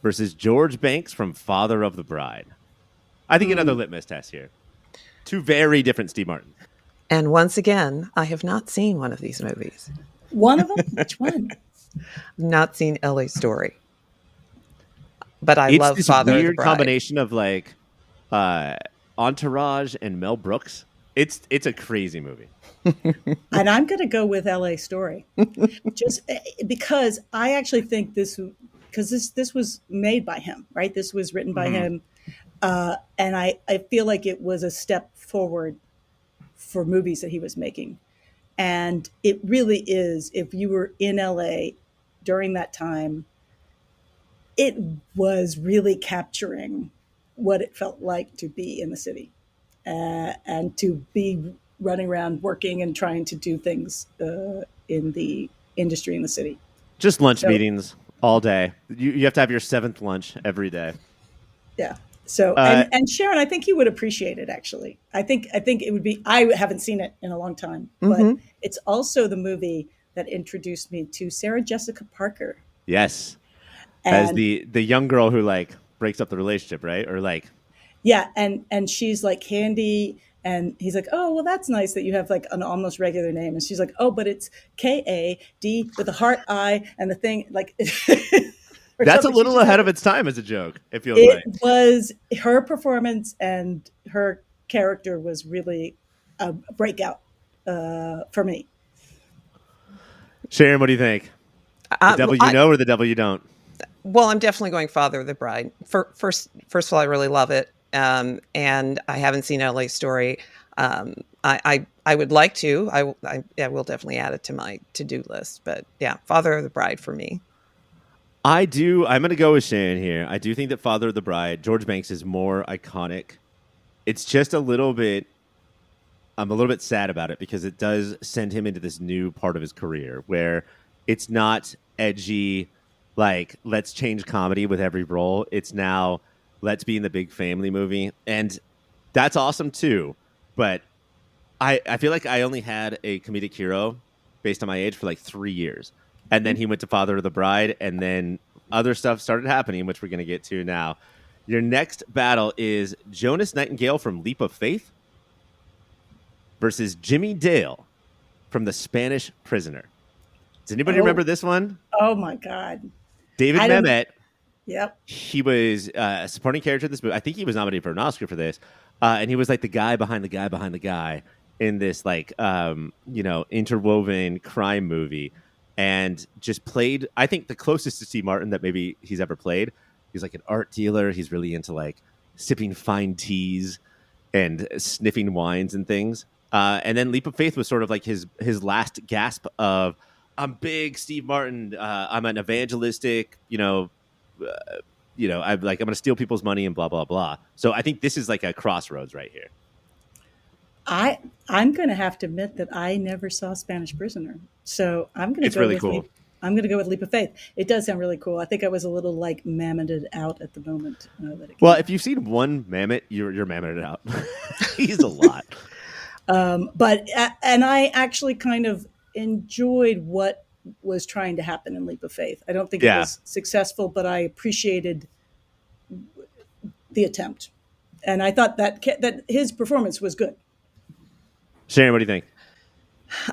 versus George Banks from Father of the Bride. I think another litmus test here. Two very different Steve Martin. And once again, I have not seen one of these movies. One of them? Which one? Not seen LA Story. But I love Father of the Bride. It's this weird combination of like Entourage and Mel Brooks. It's a crazy movie. And I'm going to go with LA Story. Just because I actually think this was made by him, right? This was written by him. And I feel like it was a step forward for movies that he was making. And it really is, if you were in LA during that time, it was really capturing what it felt like to be in the city and to be running around working and trying to do things in the industry in the city. Just lunch meetings all day. You have to have your 7th lunch every day. Yeah. So, and Sharon, I think you would appreciate it, actually. I think it would be, I haven't seen it in a long time, but it's also the movie that introduced me to Sarah Jessica Parker. Yes. As the young girl who like breaks up the relationship, right? Or like. Yeah. And she's like Candy. And he's like, oh, well, that's nice that you have like an almost regular name. And she's like, oh, but it's K-A-D with a heart I and the thing like. That's a little ahead of its time as a joke. It feels like. It was her performance and her character was really a breakout for me. Sharon, what do you think? The devil you know or the devil you don't? Well, I'm definitely going Father of the Bride. First of all, I really love it, and I haven't seen LA Story. I would like to. I will definitely add it to my to-do list. But yeah, Father of the Bride for me. I do. I'm going to go with Sharon here. I do think that Father of the Bride, George Banks, is more iconic. It's just a little bit. I'm a little bit sad about it because it does send him into this new part of his career where it's not edgy, like let's change comedy with every role. It's now let's be in the big family movie, and that's awesome too. But I feel like I only had a comedic hero based on my age for like 3 years. And then he went to Father of the Bride, and then other stuff started happening, which we're going to get to now. Your next battle is Jonas Nightingale from Leap of Faith versus Jimmy Dale from The Spanish Prisoner. Does anybody remember this one? Oh, my God. David Mamet. Yep. He was a supporting character in this movie. I think he was nominated for an Oscar for this. And he was like the guy behind the guy behind the guy in this like, interwoven crime movie. And just played, I think, the closest to Steve Martin that maybe he's ever played. He's like an art dealer. He's really into like sipping fine teas and sniffing wines and things. And then Leap of Faith was sort of like his last gasp of, I'm big Steve Martin. I'm an evangelistic, I'm going to steal people's money and blah, blah, blah. So I think this is like a crossroads right here. I'm going to have to admit that I never saw Spanish Prisoner, so I'm going to go really with cool. I'm going to go with Leap of Faith. It does sound really cool. I think I was a little like mammoted out at the moment. Well, if you've seen one mammoth, you're mammoted out. He's a lot. But I actually kind of enjoyed what was trying to happen in Leap of Faith. I don't think it was successful, but I appreciated the attempt, and I thought that his performance was good. Sharon, what do you think?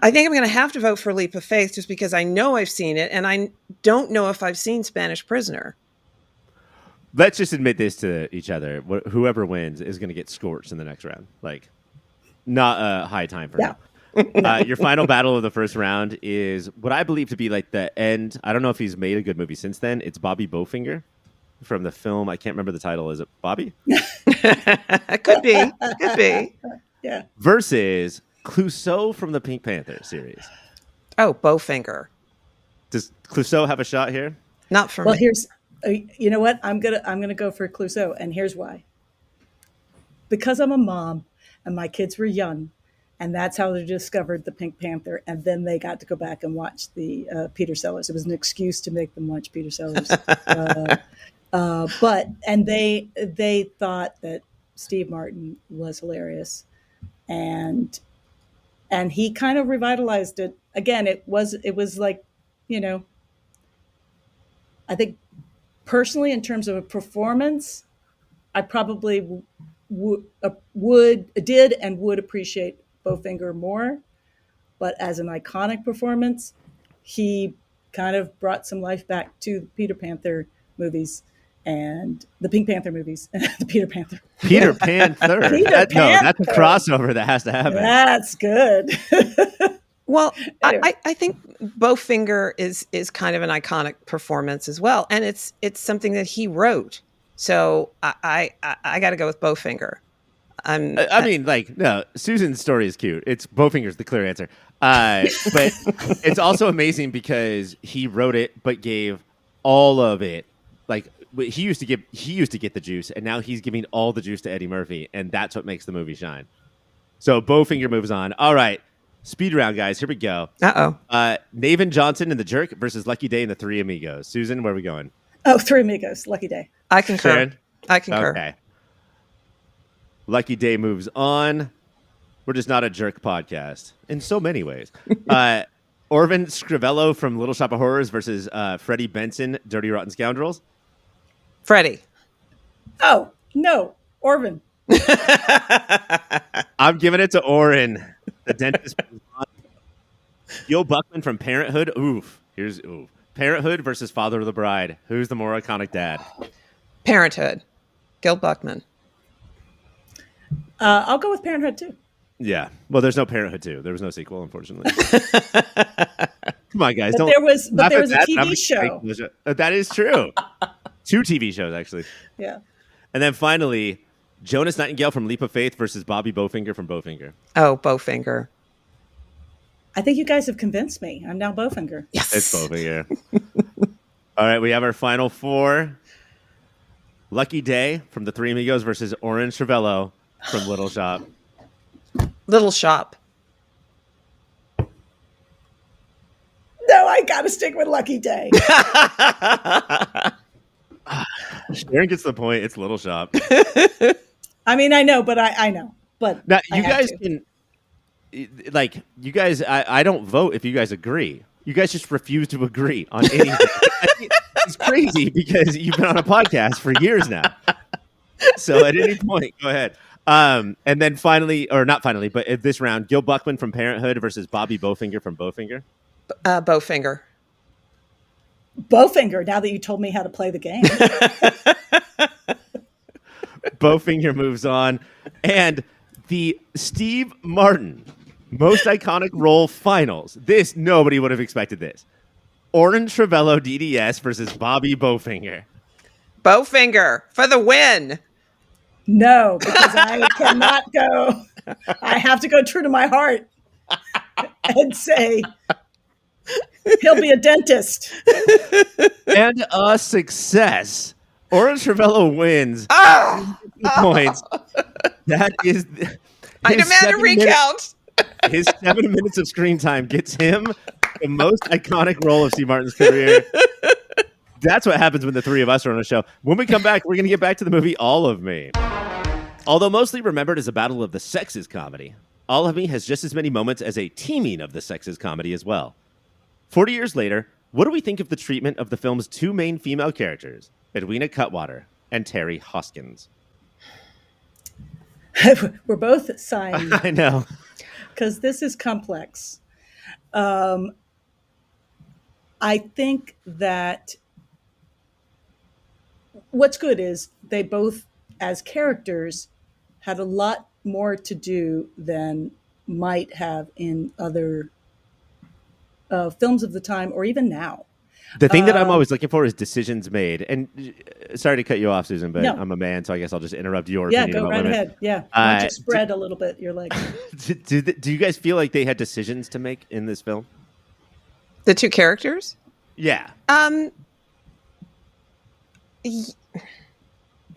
I think I'm going to have to vote for Leap of Faith just because I know I've seen it, and I don't know if I've seen Spanish Prisoner. Let's just admit this to each other. Whoever wins is going to get scorched in the next round. Like, not a high time for him. Your final battle of the first round is what I believe to be like the end. I don't know if he's made a good movie since then. It's Bobby Bowfinger from the film. I can't remember the title. Is it Bobby? Could be. Could be. Yeah. Versus Clouseau from the Pink Panther series. Oh, Bowfinger. Does Clouseau have a shot here? Not for me. Well, here's, you know what? I'm gonna go for Clouseau, and here's why. Because I'm a mom, and my kids were young, and that's how they discovered the Pink Panther, and then they got to go back and watch the Peter Sellers. It was an excuse to make them watch Peter Sellers. And they thought that Steve Martin was hilarious. And he kind of revitalized it. Again, it was like, I think personally in terms of a performance, I probably would appreciate Bowfinger more. But as an iconic performance, he kind of brought some life back to the Peter Panther movies. And the Pink Panther movies, the Peter Panther. Peter Panther. Panther. No, that's a crossover that has to happen. That's good. Well, Anyway. I think Bowfinger is kind of an iconic performance as well, and it's something that he wrote. So I got to go with Bowfinger. I mean, no, Susan's story is cute. It's Bowfinger's the clear answer. But it's also amazing because he wrote it, but gave all of it. Like he used to get the juice, and now he's giving all the juice to Eddie Murphy, and that's what makes the movie shine. So Bowfinger moves on. All right, speed round, guys. Here we go. Navin Johnson in The Jerk versus Lucky Day in The Three Amigos. Susan, where are we going? Oh, Three Amigos, Lucky Day. I concur. Sharon? I concur. Okay. Lucky Day moves on. We're just not a jerk podcast in so many ways. Orvin Scrivello from Little Shop of Horrors versus Freddie Benson, Dirty Rotten Scoundrels. Freddie. Oh, no, Orvin. I'm giving it to Orrin. The dentist. Gil Buckman from Parenthood. Oof. Parenthood versus Father of the Bride. Who's the more iconic dad? Parenthood. Gil Buckman. I'll go with Parenthood too. Yeah. Well, there's no Parenthood 2. There was no sequel, unfortunately. Come on, guys. But there was a TV show. That is true. 2 TV shows, actually. Yeah. And then finally, Jonas Nightingale from Leap of Faith versus Bobby Bowfinger from Bowfinger. Oh, Bowfinger. I think you guys have convinced me. I'm now Bowfinger. Yes. It's Bowfinger. All right, we have our final 4. Lucky Day from The Three Amigos versus Orange Cervello from Little Shop. Little Shop. No, I got to stick with Lucky Day. Sharon gets the point. It's Little Shop. I mean, I know, but I know. But now, you guys can... Like, you guys, I don't vote if you guys agree. You guys just refuse to agree on anything. It's crazy because you've been on a podcast for years now. So at any point, go ahead. And then finally, or not finally, but at this round, Gil Buckman from Parenthood versus Bobby Bowfinger from Bowfinger. Bowfinger. Bowfinger, now that you told me how to play the game. Bowfinger moves on. And the Steve Martin Most Iconic Role Finals. This, nobody would have expected this. Orange Cervello DDS versus Bobby Bowfinger. Bowfinger for the win. No, because I cannot go. I have to go true to my heart and say he'll be a dentist. And a success. Orange Cervello wins. Points. That is... I demand a recount. His 7 minutes of screen time gets him the most iconic role of Steve Martin's career. That's what happens when the three of us are on a show. When we come back, we're going to get back to the movie All of Me. Although mostly remembered as a battle of the sexes comedy, All of Me has just as many moments as a teaming of the sexes comedy as well. 40 years later, what do we think of the treatment of the film's 2 main female characters, Edwina Cutwater and Terry Hoskins? We're both sighing. I know. Because this is complex. I think that what's good is they both, as characters, had a lot more to do than might have in other films of the time or even now. The thing that I'm always looking for is decisions made. And sorry to cut you off, Susan, but No. I'm a man, so I guess I'll just interrupt your opinion. Yeah, go about right women. ahead. Yeah. Why don't you spread a little bit your legs? Do you guys feel like they had decisions to make in this film? The 2 characters? Yeah.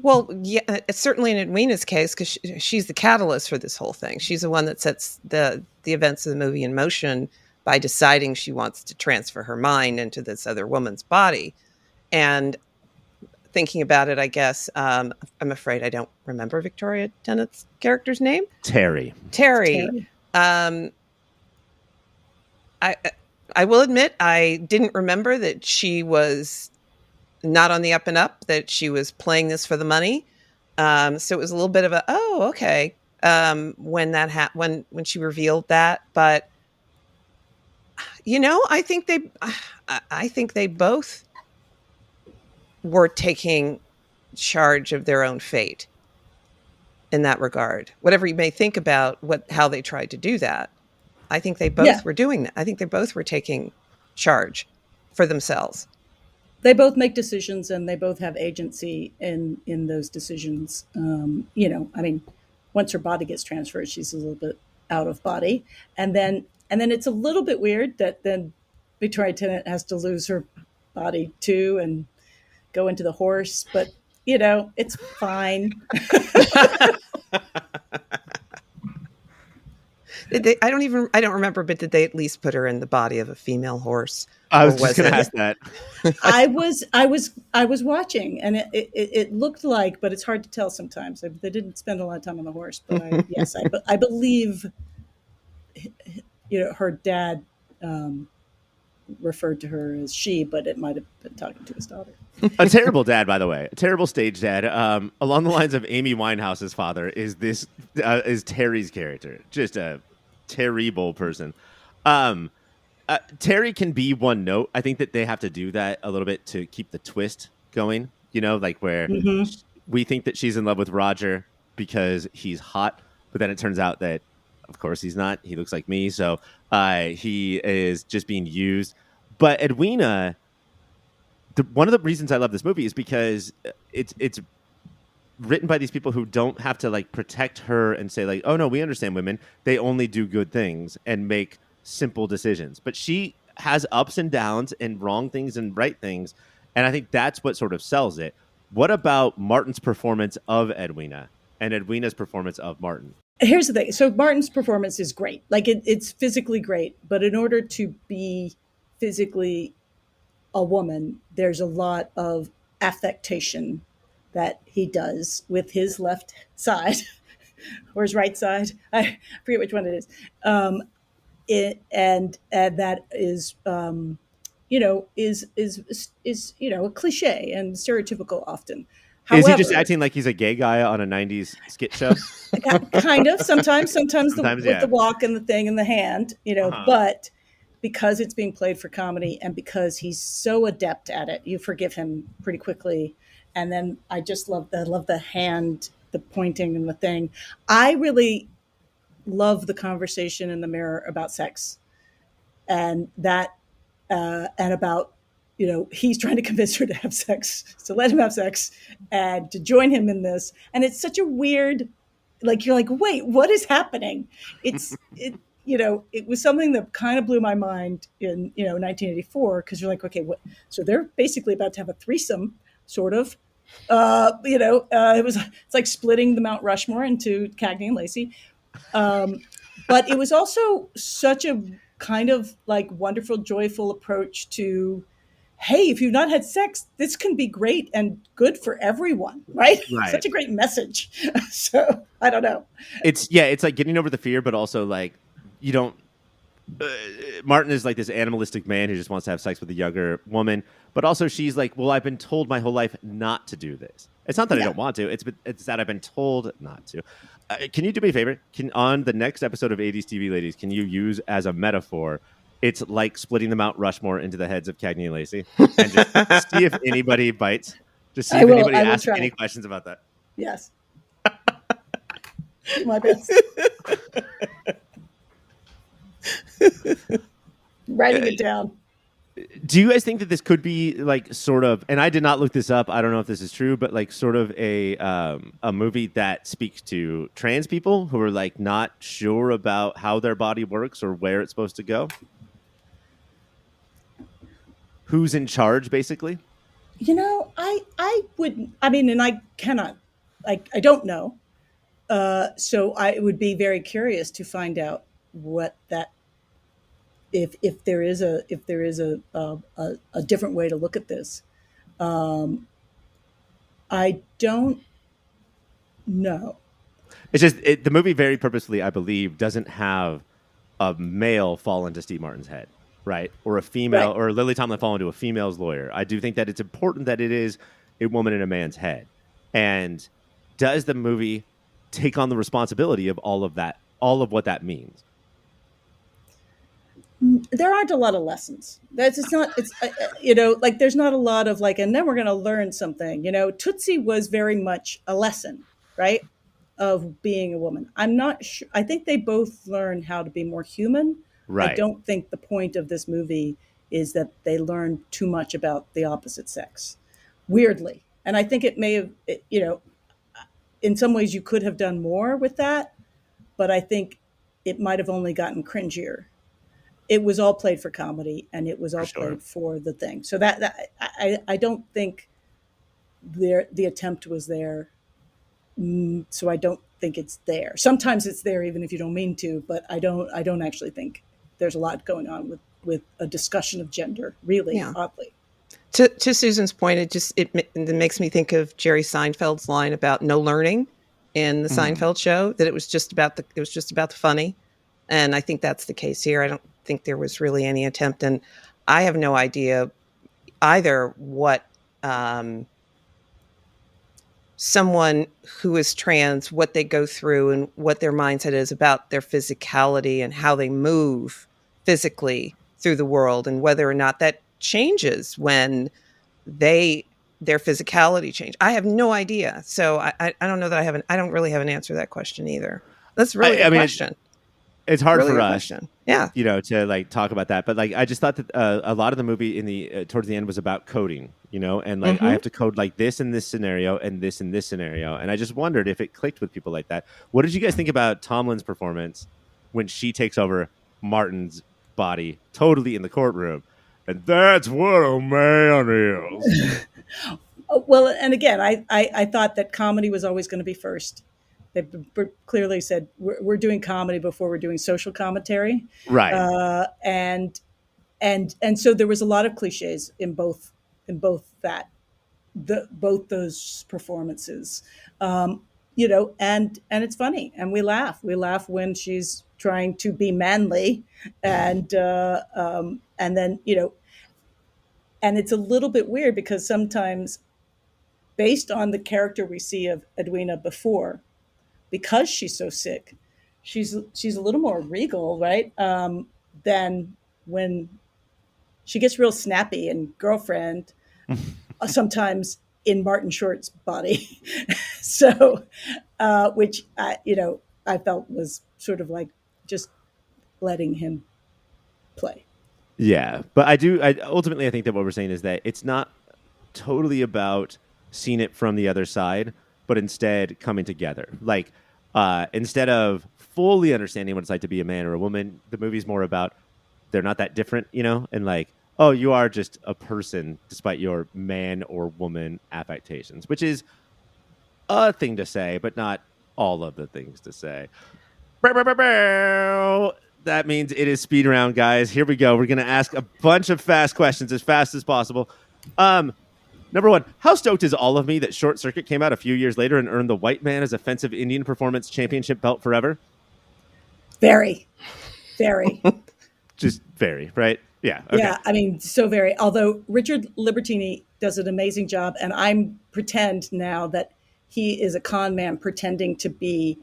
Well, yeah, it's certainly in Edwina's case because she's the catalyst for this whole thing. She's the one that sets the events of the movie in motion by deciding she wants to transfer her mind into this other woman's body. And thinking about it, I guess, I'm afraid I don't remember Victoria Tennant's character's name. Terry. I will admit I didn't remember that she was not on the up and up, that she was playing this for the money. So it was a little bit of a, oh, okay. When that when she revealed that, but I think they both were taking charge of their own fate in that regard. Whatever you may think about how they tried to do that, I think they both were doing that. I think they both were taking charge for themselves. They both make decisions and they both have agency in those decisions. I mean, once her body gets transferred, she's a little bit out of body. And then it's a little bit weird that then Victoria Tennant has to lose her body too and go into the horse. But, it's fine. I don't remember, but did they at least put her in the body of a female horse? I was just going to ask that. I was watching, and it looked like, but it's hard to tell sometimes. They didn't spend a lot of time on the horse, but I believe, her dad referred to her as she, but it might have been talking to his daughter. A terrible dad, by the way. A terrible stage dad. Along the lines of Amy Winehouse's father is Terry's character. Just a terrible person. Terry can be one note. I think that they have to do that a little bit to keep the twist going. Like where we think that she's in love with Roger because he's hot, but then it turns out that of course he's not. He looks like me, so he is just being used. But Edwina, one of the reasons I love this movie is because it's written by these people who don't have to like protect her and say like, oh no, we understand women. They only do good things and make simple decisions. But she has ups and downs and wrong things and right things. And I think that's what sort of sells it. What about Martin's performance of Edwina and Edwina's performance of Martin? Here's the thing. So Martin's performance is great. Like it's physically great. But in order to be physically a woman, there's a lot of affectation that he does with his left side or his right side. I forget which one it is. And that is, is a cliche and stereotypical often. However, is he just acting like he's a gay guy on a 90s skit show? Kind of. Sometimes with the walk and the thing and the hand, but because it's being played for comedy and because he's so adept at it, you forgive him pretty quickly. And then I just love the hand, the pointing and the thing. I really love the conversation in the mirror about sex and that, and about, he's trying to convince her to have sex, to let him have sex and to join him in this. And it's such a weird, like, you're like, wait, what is happening? It was something that kind of blew my mind in, 1984. Cause you're like, okay, what? So they're basically about to have a threesome sort of, it's like splitting the Mount Rushmore into Cagney and Lacey. But it was also such a kind of like wonderful, joyful approach to, hey, if you've not had sex, this can be great and good for everyone, right? Such a great message. So I don't know. It's like getting over the fear, but also like you don't. Martin is like this animalistic man who just wants to have sex with a younger woman, but also she's like, well, I've been told my whole life not to do this. It's not that I don't want to. It's that I've been told not to. Can you do me a favor? On the next episode of 80's TV Ladies, can you use as a metaphor, it's like splitting the Mount Rushmore into the heads of Cagney and Lacey, and just see if anybody bites. Just see if anybody asks any questions about that. Yes. My best. Writing it down. Do you guys think that this could be like sort of, and I did not look this up, I don't know if this is true, but like sort of a movie that speaks to trans people who are like not sure about how their body works or where it's supposed to go? Who's in charge, basically? I wouldn't, and I cannot, I don't know. So I would be very curious to find out what that, if there is a different way to look at this. I don't know. It's just the movie very purposefully, I believe, doesn't have a male fall into Steve Martin's head, right? Or a female, or Lily Tomlin fall into a female's lawyer. I do think that it's important that it is a woman in a man's head. And does the movie take on the responsibility of all of that, all of what that means? There aren't a lot of lessons. There's not a lot of like, and then we're going to learn something. Tootsie was very much a lesson, right, of being a woman. I'm not sure. I think they both learn how to be more human. Right. I don't think the point of this movie is that they learn too much about the opposite sex, weirdly. And I think it may have, in some ways you could have done more with that, but I think it might have only gotten cringier. It was all played for comedy, and it was all played for the thing. So that I don't think the attempt was there. So I don't think it's there. Sometimes it's there, even if you don't mean to. But I don't actually think there's a lot going on with a discussion of gender. Really, oddly. To Susan's point, it makes me think of Jerry Seinfeld's line about no learning in the Seinfeld show. That it was just about the funny, and I think that's the case here. I don't think there was really any attempt, and I have no idea either what someone who is trans, what they go through and what their mindset is about their physicality and how they move physically through the world, and whether or not that changes when their physicality change. I have no idea. So I don't know that I don't really have an answer to that question either. That's really a good question. it's hard really for good us, question. Yeah. to like talk about that. But like, I just thought that a lot of the movie in the towards the end was about coding, and like I have to code like this in this scenario and this in this scenario. And I just wondered if it clicked with people like that. What did you guys think about Tomlin's performance when she takes over Martin's body totally in the courtroom? And that's what a man is. Well, and again, I thought that comedy was always going to be first. They clearly said we're doing comedy before we're doing social commentary, Right? And so there was a lot of cliches in both those performances, and it's funny, and we laugh when she's trying to be manly, and then and it's a little bit weird because sometimes, based on the character we see of Edwina before, because she's so sick, she's a little more regal, right? Than when she gets real snappy and girlfriend, sometimes in Martin Short's body. So, which I felt was sort of like just letting him play. Yeah, but ultimately I think that what we're saying is that it's not totally about seeing it from the other side, but instead coming together. Like, instead of fully understanding what it's like to be a man or a woman, the movie's more about they're not that different, and like, oh, you are just a person despite your man or woman affectations, which is a thing to say, but not all of the things to say. That means it is speed round, guys. Here we go. We're going to ask a bunch of fast questions as fast as possible. Number one, how stoked is all of me that Short Circuit came out a few years later and earned the White Man as Offensive Indian Performance Championship belt forever? Very, very. Just very, right? Yeah. Okay. Yeah, I mean, so very. Although Richard Libertini does an amazing job, and I pretend now that he is a con man pretending to be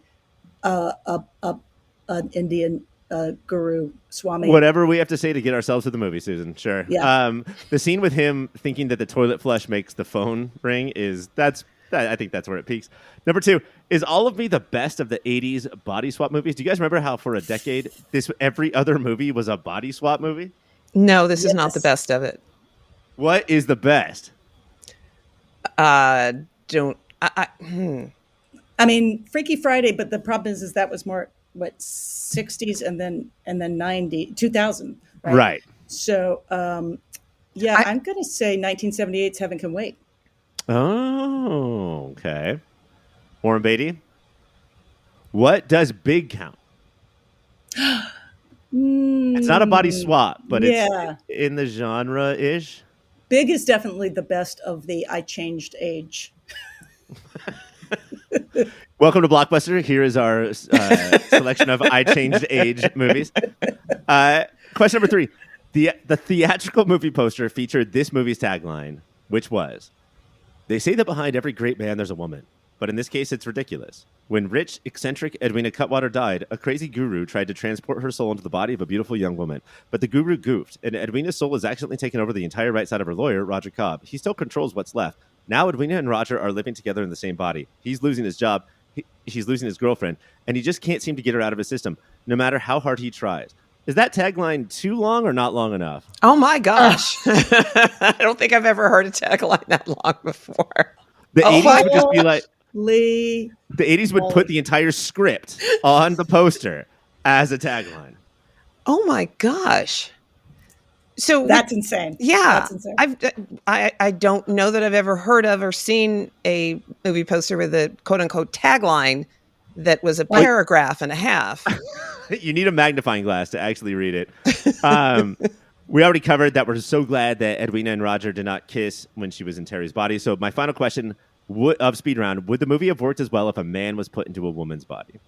an Indian guru, Swami. Whatever we have to say to get ourselves to the movie, Susan. Sure. Yeah. The scene with him thinking that the toilet flush makes the phone ring I think that's where it peaks. Number two, is All of Me the best of the 80s body swap movies? Do you guys remember how for a decade every other movie was a body swap movie? No, this is not the best of it. What is the best? I mean, Freaky Friday, but the problem is that was more 60s and then 2000, right? Right. So I'm going to say 1978's Heaven Can Wait. Oh, okay. Warren Beatty, what does Big count? It's not a body swap, but it's in the genre-ish. Big is definitely the best of the I Changed Age. Welcome to Blockbuster. Here is our selection of I Changed Age movies. Question number three. The theatrical movie poster featured this movie's tagline, which was, "They say that behind every great man there's a woman, but in this case it's ridiculous. When rich, eccentric Edwina Cutwater died, a crazy guru tried to transport her soul into the body of a beautiful young woman. But the guru goofed, and Edwina's soul has accidentally taken over the entire right side of her lawyer, Roger Cobb. He still controls what's left. Now Edwina and Roger are living together in the same body. He's losing his job, she's losing his girlfriend, and he just can't seem to get her out of his system, no matter how hard he tries." Is that tagline too long or not long enough? Oh my gosh. I don't think I've ever heard a tagline that long before. The 80s would just be like... The 80s would put the entire script on the poster as a tagline. Oh my gosh. So that's insane. Yeah. That's insane. I don't know that I've ever heard of or seen a movie poster with a quote unquote tagline that was a paragraph and a half. You need a magnifying glass to actually read it. We already covered that we're so glad that Edwina and Roger did not kiss when she was in Terry's body. So my final question of Speed Round, would the movie have worked as well if a man was put into a woman's body?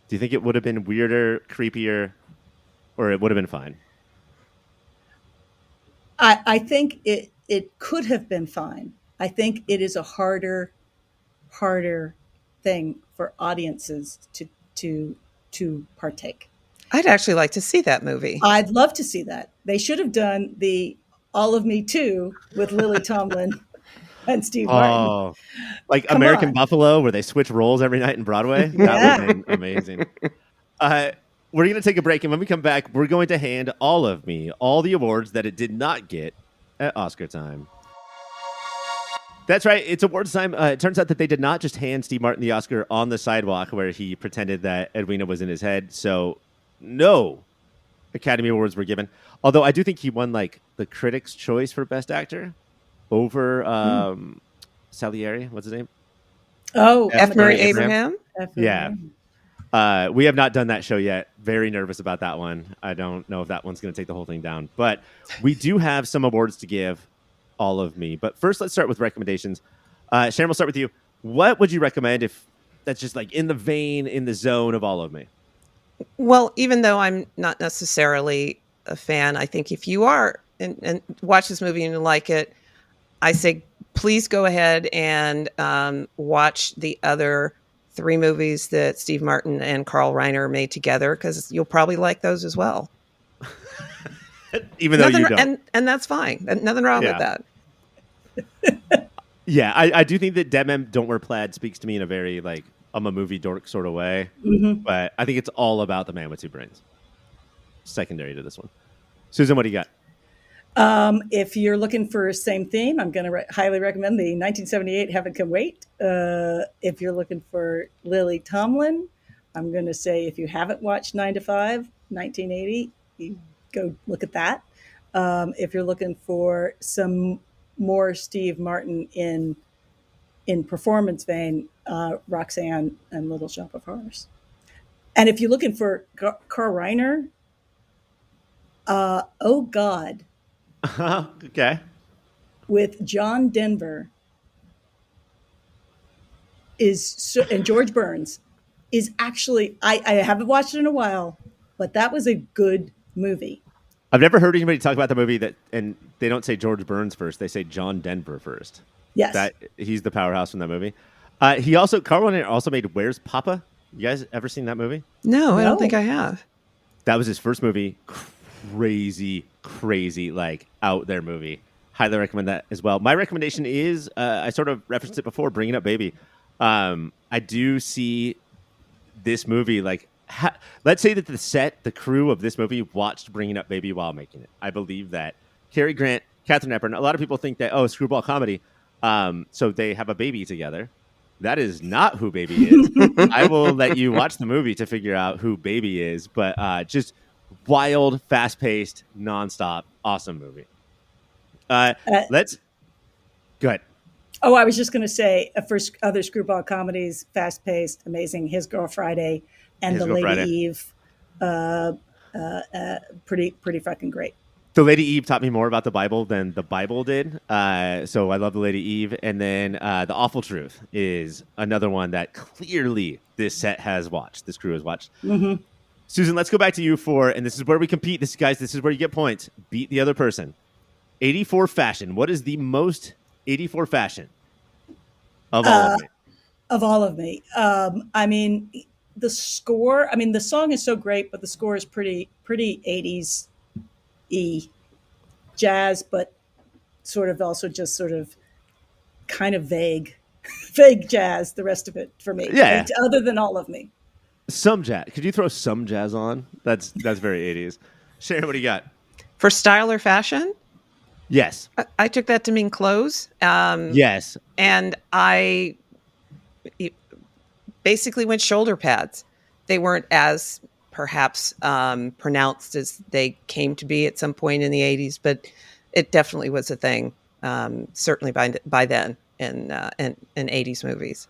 Do you think it would have been weirder, creepier, or it would have been fine? I think it could have been fine. I think it is a harder thing for audiences to partake. I'd actually like to see that movie. I'd love to see that. They should have done the All of Me Too with Lily Tomlin. and Steve Martin. Oh, like Come American on. Buffalo, where they switch roles every night in Broadway. That would Yeah. have been amazing. We're going to take a break, and when we come back, we're going to hand all the awards that it did not get at Oscar time. That's right. It's awards time. It turns out that they did not just hand Steve Martin the Oscar on the sidewalk where he pretended that Edwina was in his head. So no Academy Awards were given. Although I do think he won like the Critics' Choice for Best Actor over Salieri. What's his name? Oh, F. Murray Abraham. Yeah. We have not done that show yet. Very nervous about that one. I don't know if that one's going to take the whole thing down. But we do have some awards to give all of me. But first, let's start with recommendations. Sharon, we'll start with you. What would you recommend if that's just like in the vein, in the zone of all of me? Well, even though I'm not necessarily a fan, I think if you are and watch this movie and you like it, I say please go ahead and watch the other 3 movies that Steve Martin and Carl Reiner made together, because you'll probably like those as well. Even though you don't. And that's fine. Nothing wrong with that. Yeah, I do think that Dead Men Don't Wear Plaid speaks to me in a very, like, I'm a movie dork sort of way. Mm-hmm. But I think it's all about The Man with Two Brains. Secondary to this one. Susan, what do you got? If you're looking for same theme, I'm going to highly recommend the 1978 Heaven Can Wait. If you're looking for Lily Tomlin, I'm going to say if you haven't watched 9 to 5, 1980, you go look at that. If you're looking for some more Steve Martin in performance vein, Roxanne and Little Shop of Horrors. And if you're looking for Carl Reiner, Oh God. Okay. With John Denver and George Burns is actually, I haven't watched it in a while, but that was a good movie. I've never heard anybody talk about the movie and they don't say George Burns first. They say John Denver first. Yes. He's the powerhouse from that movie. Carl Reiner also made Where's Papa? You guys ever seen that movie? No, I don't think I have. That was his first movie. Crazy, like out there movie. Highly recommend that as well. My recommendation is, I sort of referenced it before, Bringing Up Baby. I do see this movie like, let's say that the crew of this movie watched Bringing Up Baby while making it. I believe that Cary Grant, Katharine Hepburn, a lot of people think that, screwball comedy. So they have a baby together. That is not who Baby is. I will let you watch the movie to figure out who Baby is, but just wild, fast-paced, nonstop, awesome movie. Let's go ahead. Oh, I was just going to say, for other screwball comedies, fast-paced, amazing. His Girl Friday and The Lady Eve, pretty fucking great. The Lady Eve taught me more about the Bible than the Bible did. So I love The Lady Eve. And then The Awful Truth is another one that clearly this crew has watched. Mm-hmm. Susan, let's go back to you and this is where we compete. This is where you get points. Beat the other person. 84 fashion. What is the most 84 fashion of all of me? Of all of me. I mean, the score, the song is so great, but the score is pretty 80s jazz, but sort of also just sort of kind of vague jazz, the rest of it for me. Yeah. Other than all of me. Some jazz. Could you throw some jazz on? That's very 80s. Sharon, what do you got? For style or fashion? Yes. I took that to mean clothes. Yes. And I basically went shoulder pads. They weren't as perhaps pronounced as they came to be at some point in the 80s, but it definitely was a thing, certainly by then in 80s movies.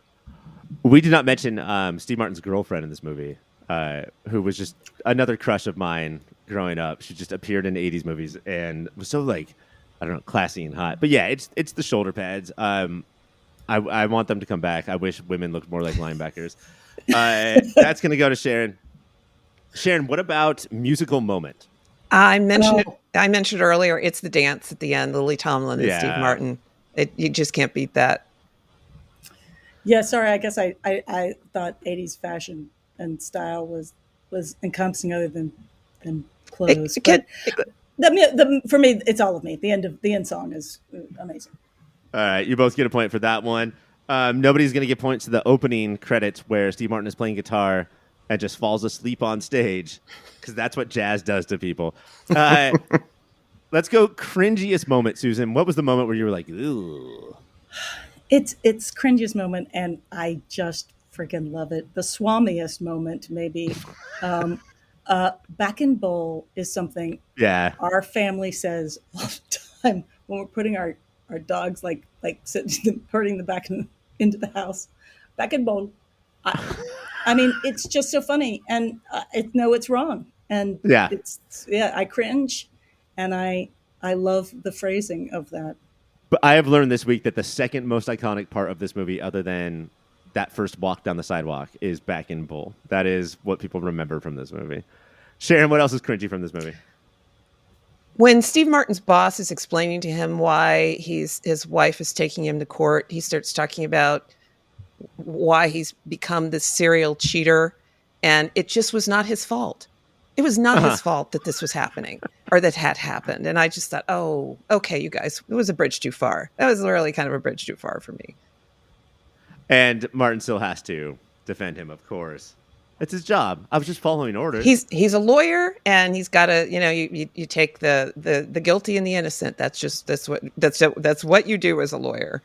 We did not mention Steve Martin's girlfriend in this movie, who was just another crush of mine growing up. She just appeared in 80s movies and was so, like, I don't know, classy and hot. But yeah, it's the shoulder pads. I want them to come back. I wish women looked more like linebackers. That's going to go to Sharon. Sharon, what about musical moment? I mentioned it. I mentioned earlier. It's the dance at the end. Lily Tomlin and Steve Martin. You just can't beat that. Yeah, sorry. I guess I thought 80s fashion and style was encompassing other than clothes. For me, it's all of me. The end song is amazing. All right, you both get a point for that one. Nobody's going to get points to the opening credits where Steve Martin is playing guitar and just falls asleep on stage, because that's what jazz does to people. Let's go cringiest moment, Susan. What was the moment where you were like, ooh? It's cringiest moment, and I just freaking love it. The swamiest moment, maybe. Back in bowl is something our family says all the time when we're putting our dogs like sitting, herding the back into the house. Back in bowl. I mean, it's just so funny, and it's wrong, and I cringe, and I love the phrasing of that. But I have learned this week that the second most iconic part of this movie, other than that first walk down the sidewalk, is back in bowl. That is what people remember from this movie. Sharon, what else is cringy from this movie? When Steve Martin's boss is explaining to him why his wife is taking him to court, he starts talking about why he's become this serial cheater, and it just was not his fault. It was not his fault that this was happening or that had happened. And I just thought, oh, okay, you guys, it was a bridge too far. That was really kind of a bridge too far for me. And Martin still has to defend him, of course. It's his job. I was just following orders. He's a lawyer, and he's got to, you take the guilty and the innocent. That's what you do as a lawyer.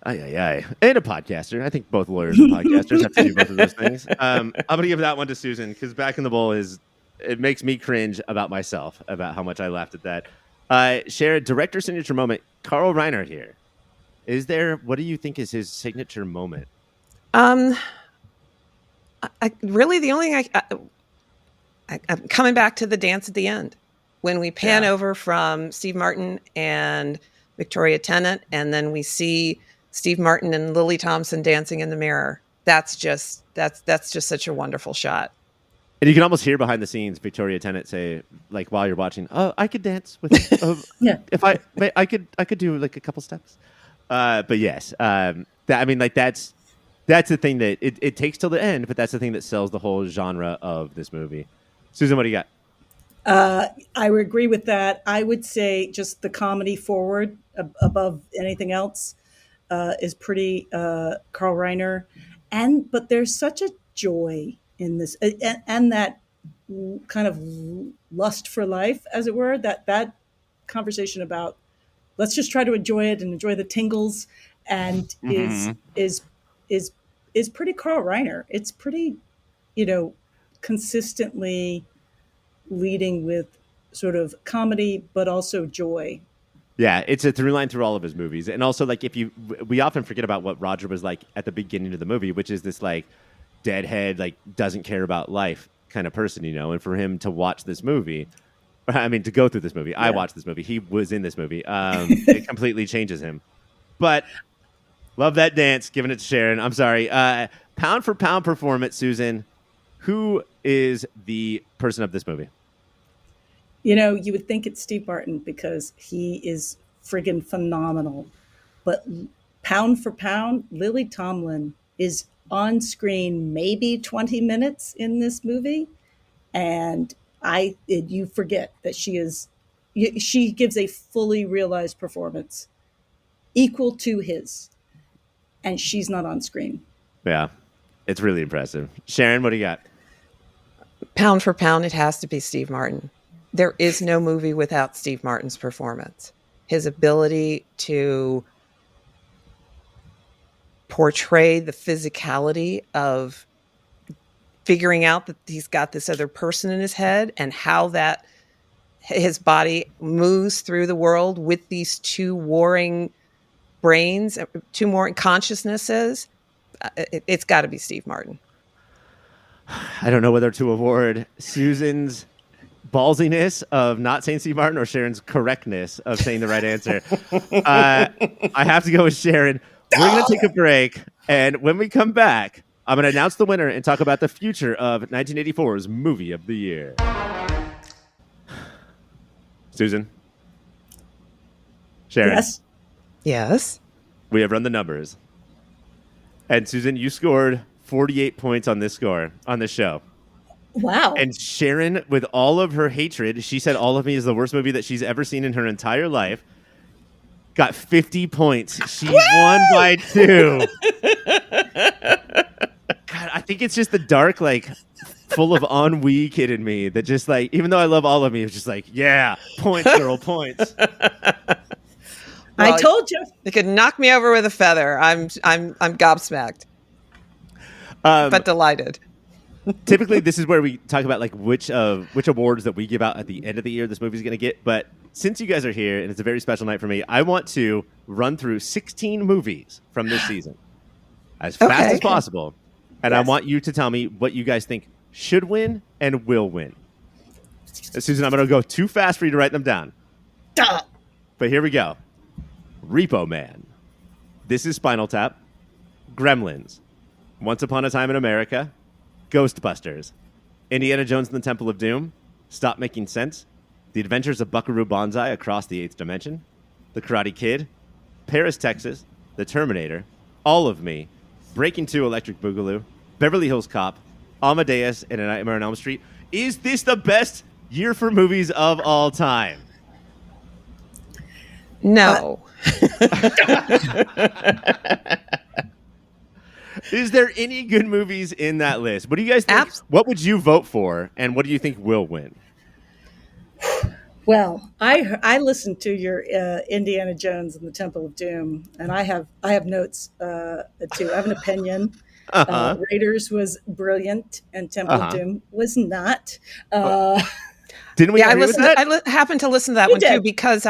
Aye. And a podcaster. I think both lawyers and podcasters have to do both of those things. I'm going to give that one to Susan, because Back in the Bowl it makes me cringe about myself, about how much I laughed at that. Sharon, director signature moment. Carl Reiner here. What do you think is his signature moment? Really, the only thing I'm coming back to the dance at the end when we pan over from Steve Martin and Victoria Tennant, and then we see Steve Martin and Lily Tomlin dancing in the mirror. That's just such a wonderful shot. And you can almost hear behind the scenes Victoria Tennant say, like, while you're watching, "Oh, I could dance with if I could do like a couple steps." But yes, that's the thing that it takes till the end, but that's the thing that sells the whole genre of this movie. Susan, what do you got? I would agree with that. I would say just the comedy forward above anything else is pretty Carl Reiner, but there's such a joy in this, and that kind of lust for life, as it were. That conversation about let's just try to enjoy it and enjoy the tingles, and is pretty Carl Reiner. It's pretty, consistently leading with sort of comedy, but also joy. Yeah, it's a through line through all of his movies. And also, like, we often forget about what Roger was like at the beginning of the movie, which is this, like, deadhead, like, doesn't care about life kind of person, and for him to watch this movie, to go through this movie, I watched this movie, he was in this movie, it completely changes him. But love that dance, giving it to Sharon. I'm sorry. Pound for pound performance, Susan. Who is the person of this movie? You would think it's Steve Martin because he is friggin' phenomenal. But pound for pound, Lily Tomlin is on screen maybe 20 minutes in this movie. And you forget that she gives a fully realized performance equal to his. And she's not on screen. Yeah, it's really impressive. Sharon, what do you got? Pound for pound, it has to be Steve Martin. There is no movie without Steve Martin's performance. His ability to portray the physicality of figuring out that he's got this other person in his head and how that his body moves through the world with these two warring brains, two warring consciousnesses. It's got to be Steve Martin. I don't know whether to award Susan's ballsiness of not saying Steve Martin or Sharon's correctness of saying the right answer. I have to go with Sharon. We're going to take a break, and when we come back, I'm going to announce the winner and talk about the future of 1984's Movie of the Year. Susan? Sharon? Yes? We have run the numbers. And Susan, you scored 48 points on this show. Wow. And Sharon, with all of her hatred, she said All of Me is the worst movie that she's ever seen in her entire life. got 50 points. She won by 2. God, I think it's just the dark, like, full of ennui kid in me that just, like, even though I love all of me, it's just like, yeah, points, girl, points. I told you. You could knock me over with a feather. I'm gobsmacked, but delighted. Typically, this is where we talk about like which awards that we give out at the end of the year this movie's going to get. But since you guys are here and it's a very special night for me, I want to run through 16 movies from this season as fast as possible. And I want you to tell me what you guys think should win and will win. Susan, I'm going to go too fast for you to write them down. Duh. But here we go. Repo Man. This is Spinal Tap. Gremlins. Once Upon a Time in America. Ghostbusters. Indiana Jones and the Temple of Doom. Stop Making Sense. The Adventures of Buckaroo Banzai Across the Eighth Dimension. The Karate Kid. Paris, Texas. The Terminator. All of Me. Breaking 2 Electric Boogaloo. Beverly Hills Cop. Amadeus and A Nightmare on Elm Street. Is this the best year for movies of all time? No. Is there any good movies in that list? What do you guys think? What would you vote for, and what do you think will win? Well, I listened to your Indiana Jones and the Temple of Doom, and I have notes too. I have an opinion. Raiders was brilliant, and Temple of Doom was not. Didn't we? Yeah, agree with that? I happened to listen to that You one did. too because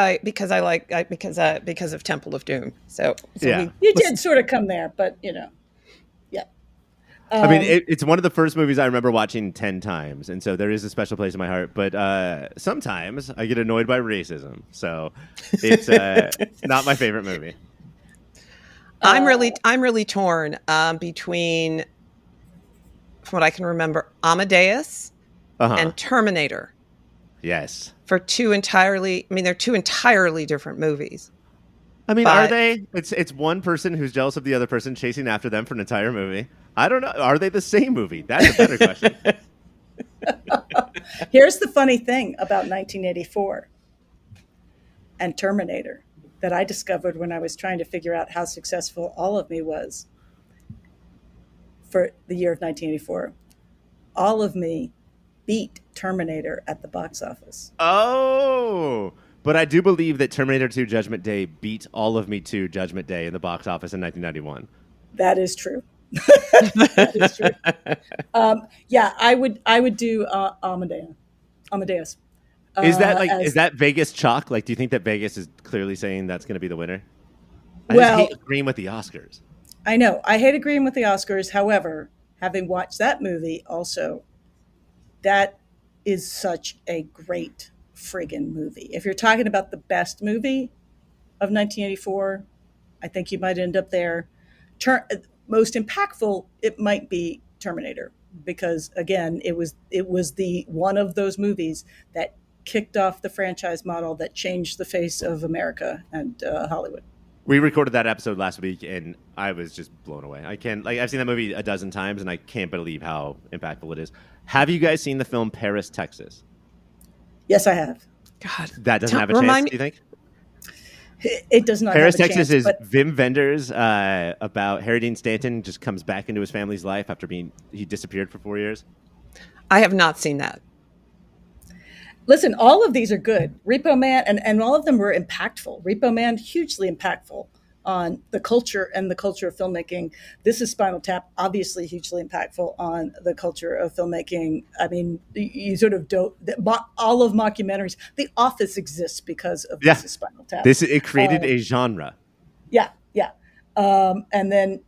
of Temple of Doom. So Yeah. You did sort of come there, but yeah. I mean, it's one of the first movies I remember watching 10 times, and so there is a special place in my heart. But sometimes I get annoyed by racism, so it's not my favorite movie. I'm really torn between, from what I can remember, Amadeus and Terminator. Yes. For they're two entirely different movies. I mean, are they? It's one person who's jealous of the other person chasing after them for an entire movie. I don't know. Are they the same movie? That's a better question. Here's the funny thing about 1984 and Terminator that I discovered when I was trying to figure out how successful All of Me was for the year of 1984. All of Me beat Terminator at the box office. Oh, but I do believe that Terminator 2 Judgment Day beat All of Me 2 Judgment Day in the box office in 1991. That is true. That is true. Yeah, I would do Amadeus. Is that Vegas chalk? Like, do you think that Vegas is clearly saying that's going to be the winner? I just hate agreeing with the Oscars. I know. I hate agreeing with the Oscars. However, having watched that movie also, that is such a great friggin' movie. If you're talking about the best movie of 1984, I think you might end up there. Most impactful, it might be Terminator, because again, it was the one of those movies that kicked off the franchise model that changed the face of America and Hollywood. We recorded that episode last week, and I was just blown away. I've seen that movie a dozen times, and I can't believe how impactful it is. Have you guys seen the film Paris, Texas? Yes, I have. God, that doesn't have a chance. Do you think? It does not. Paris, have a Texas chance, is Wim Wenders about Harry Dean Stanton just comes back into his family's life after he disappeared for 4 years. I have not seen that. Listen, all of these are good. Repo Man, and all of them were impactful. Repo Man, hugely impactful on the culture and the culture of filmmaking. This is Spinal Tap, obviously hugely impactful on the culture of filmmaking. I mean, you sort of don't, all of mockumentaries, The Office exists because of This is Spinal Tap. It created a genre. Yeah. And then,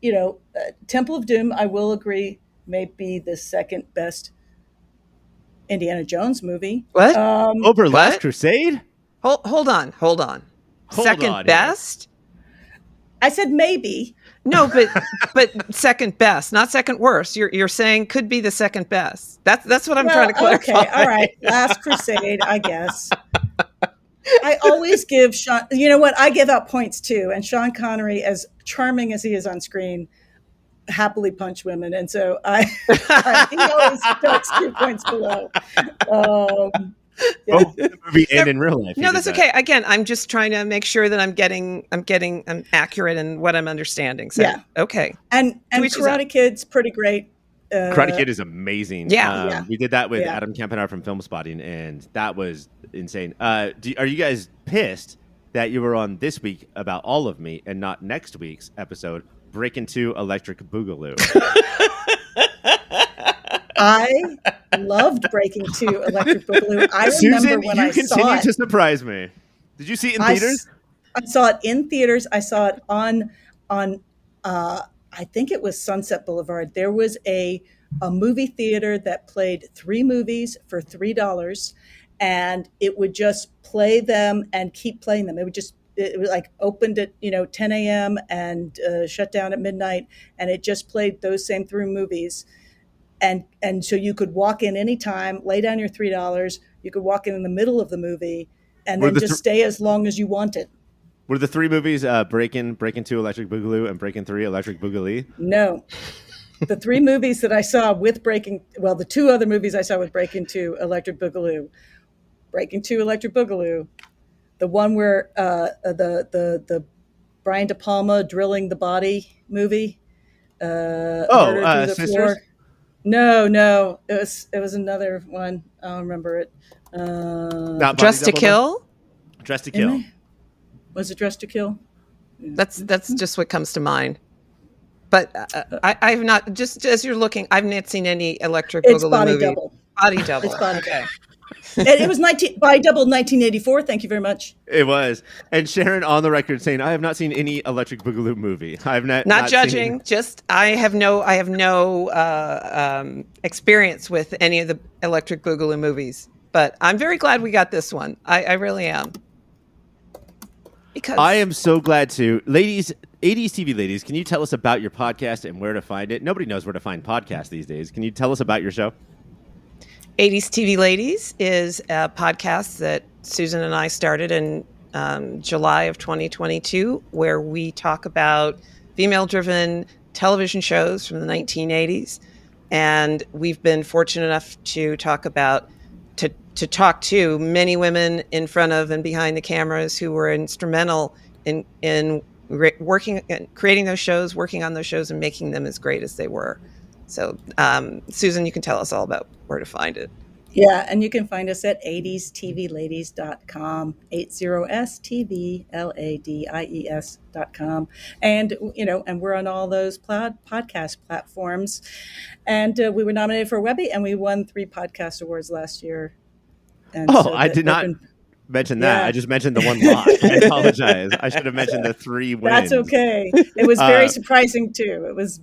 Temple of Doom, I will agree, may be the second best Indiana Jones movie. What? Over Last Crusade? Hold on. Second best? I said maybe. No, but second best, not second worst. You're saying could be the second best. That's what I'm trying to clarify. Okay, all right. Last Crusade, I guess. I always give Sean. You know what? I give out points too. And Sean Connery, as charming as he is on screen, happily punch women, and so he always starts 2 points below. Both in the movie and in real life. No, that's okay. Again, I'm just trying to make sure that I'm accurate in what I'm understanding. So, okay. And Karate Kid's pretty great. Karate Kid is amazing. Yeah. We did that with Adam Campanaro from Film Spotting, and that was insane. Are you guys pissed that you were on this week about All of Me and not next week's episode, Breaking 2 Electric Boogaloo? I loved Breaking 2 Electric Boogaloo. I remember Susan, when you I saw it. continue to surprise me. Did you see it in theaters? I saw it in theaters. I saw it on I think it was Sunset Boulevard. There was a movie theater that played 3 movies for $3, and it would just play them and keep playing them. It was like opened at 10 a.m. and shut down at midnight, and it just played those same 3 movies. And so you could walk in anytime, lay down your $3. You could walk in the middle of the movie, and then just stay as long as you wanted. Were the 3 movies Breaking 2 Electric Boogaloo and Breaking 3 Electric Boogaloo? No. The 3 movies that I saw with the 2 other movies I saw with Breaking 2 Electric Boogaloo. Breaking 2 Electric Boogaloo. The one where the Brian De Palma drilling the body movie. Sisters? Floor. No. It was another one. I don't remember it. Dressed to Kill? Dressed to Kill. Was it Dressed to Kill? That's just what comes to mind. But I've not, just as you're looking, I've not seen any Electric Boogaloo movie. Body Double. It's Body Double. It was Body Double 1984. Thank you very much. It was. And Sharon on the record saying, I have not seen any Electric Boogaloo movie. I've not judging. Just I have no experience with any of the Electric Boogaloo movies. But I'm very glad we got this one. I really am. Because I am so glad to. Ladies, 80s TV ladies, can you tell us about your podcast and where to find it? Nobody knows where to find podcasts these days. Can you tell us about your show? 80s TV Ladies is a podcast that Susan and I started in July of 2022, where we talk about female-driven television shows from the 1980s. And we've been fortunate enough to talk to many women in front of and behind the cameras who were instrumental in working, creating those shows, working on those shows, and making them as great as they were. So, Susan, you can tell us all about where to find it. Yeah, and you can find us at 80stvladies.com, 80stvladies.com. And, and we're on all those podcast platforms. And we were nominated for a Webby, and we won 3 podcast awards last year. And I did not mention that. Yeah. I just mentioned the one loss. I apologize. I should have mentioned the 3 wins. That's okay. It was very surprising too. It's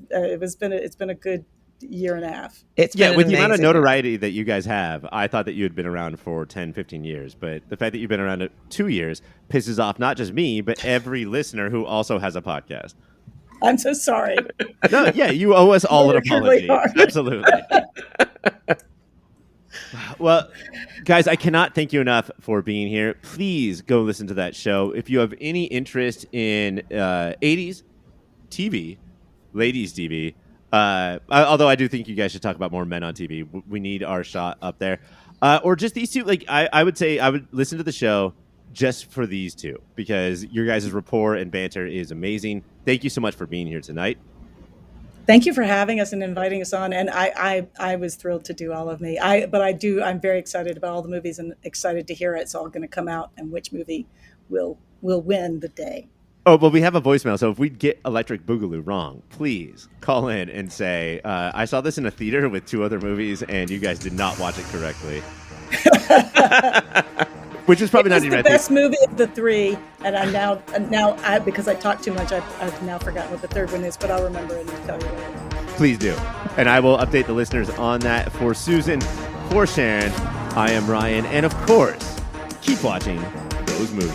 been a good year and a half. With the amount of notoriety that you guys have, I thought that you had been around for 10, 15 years. But the fact that you've been around 2 years pisses off not just me, but every listener who also has a podcast. I'm so sorry. No, you owe us all an apology. Absolutely. Well, guys, I cannot thank you enough for being here. Please go listen to that show. If you have any interest in 80s TV, ladies TV, although I do think you guys should talk about more men on TV. We need our shot up there. Or just these 2. Like I would say I would listen to the show just for these 2 because your guys' rapport and banter is amazing. Thank you so much for being here tonight. Thank you for having us and inviting us on. And I was thrilled to do All of Me. I'm very excited about all the movies and excited to hear it's all going to come out and which movie will win the day. Oh, well, we have a voicemail. So if we get Electric Boogaloo wrong, please call in and say, I saw this in a theater with 2 other movies and you guys did not watch it correctly. Which is probably not even the best movie of the 3, and I'm now because I talk too much, I've now forgotten what the 3rd one is, but I'll remember it and tell you later. Please do, and I will update the listeners on that. For Susan, for Sharon, I am Ryan, and of course, keep watching those movies.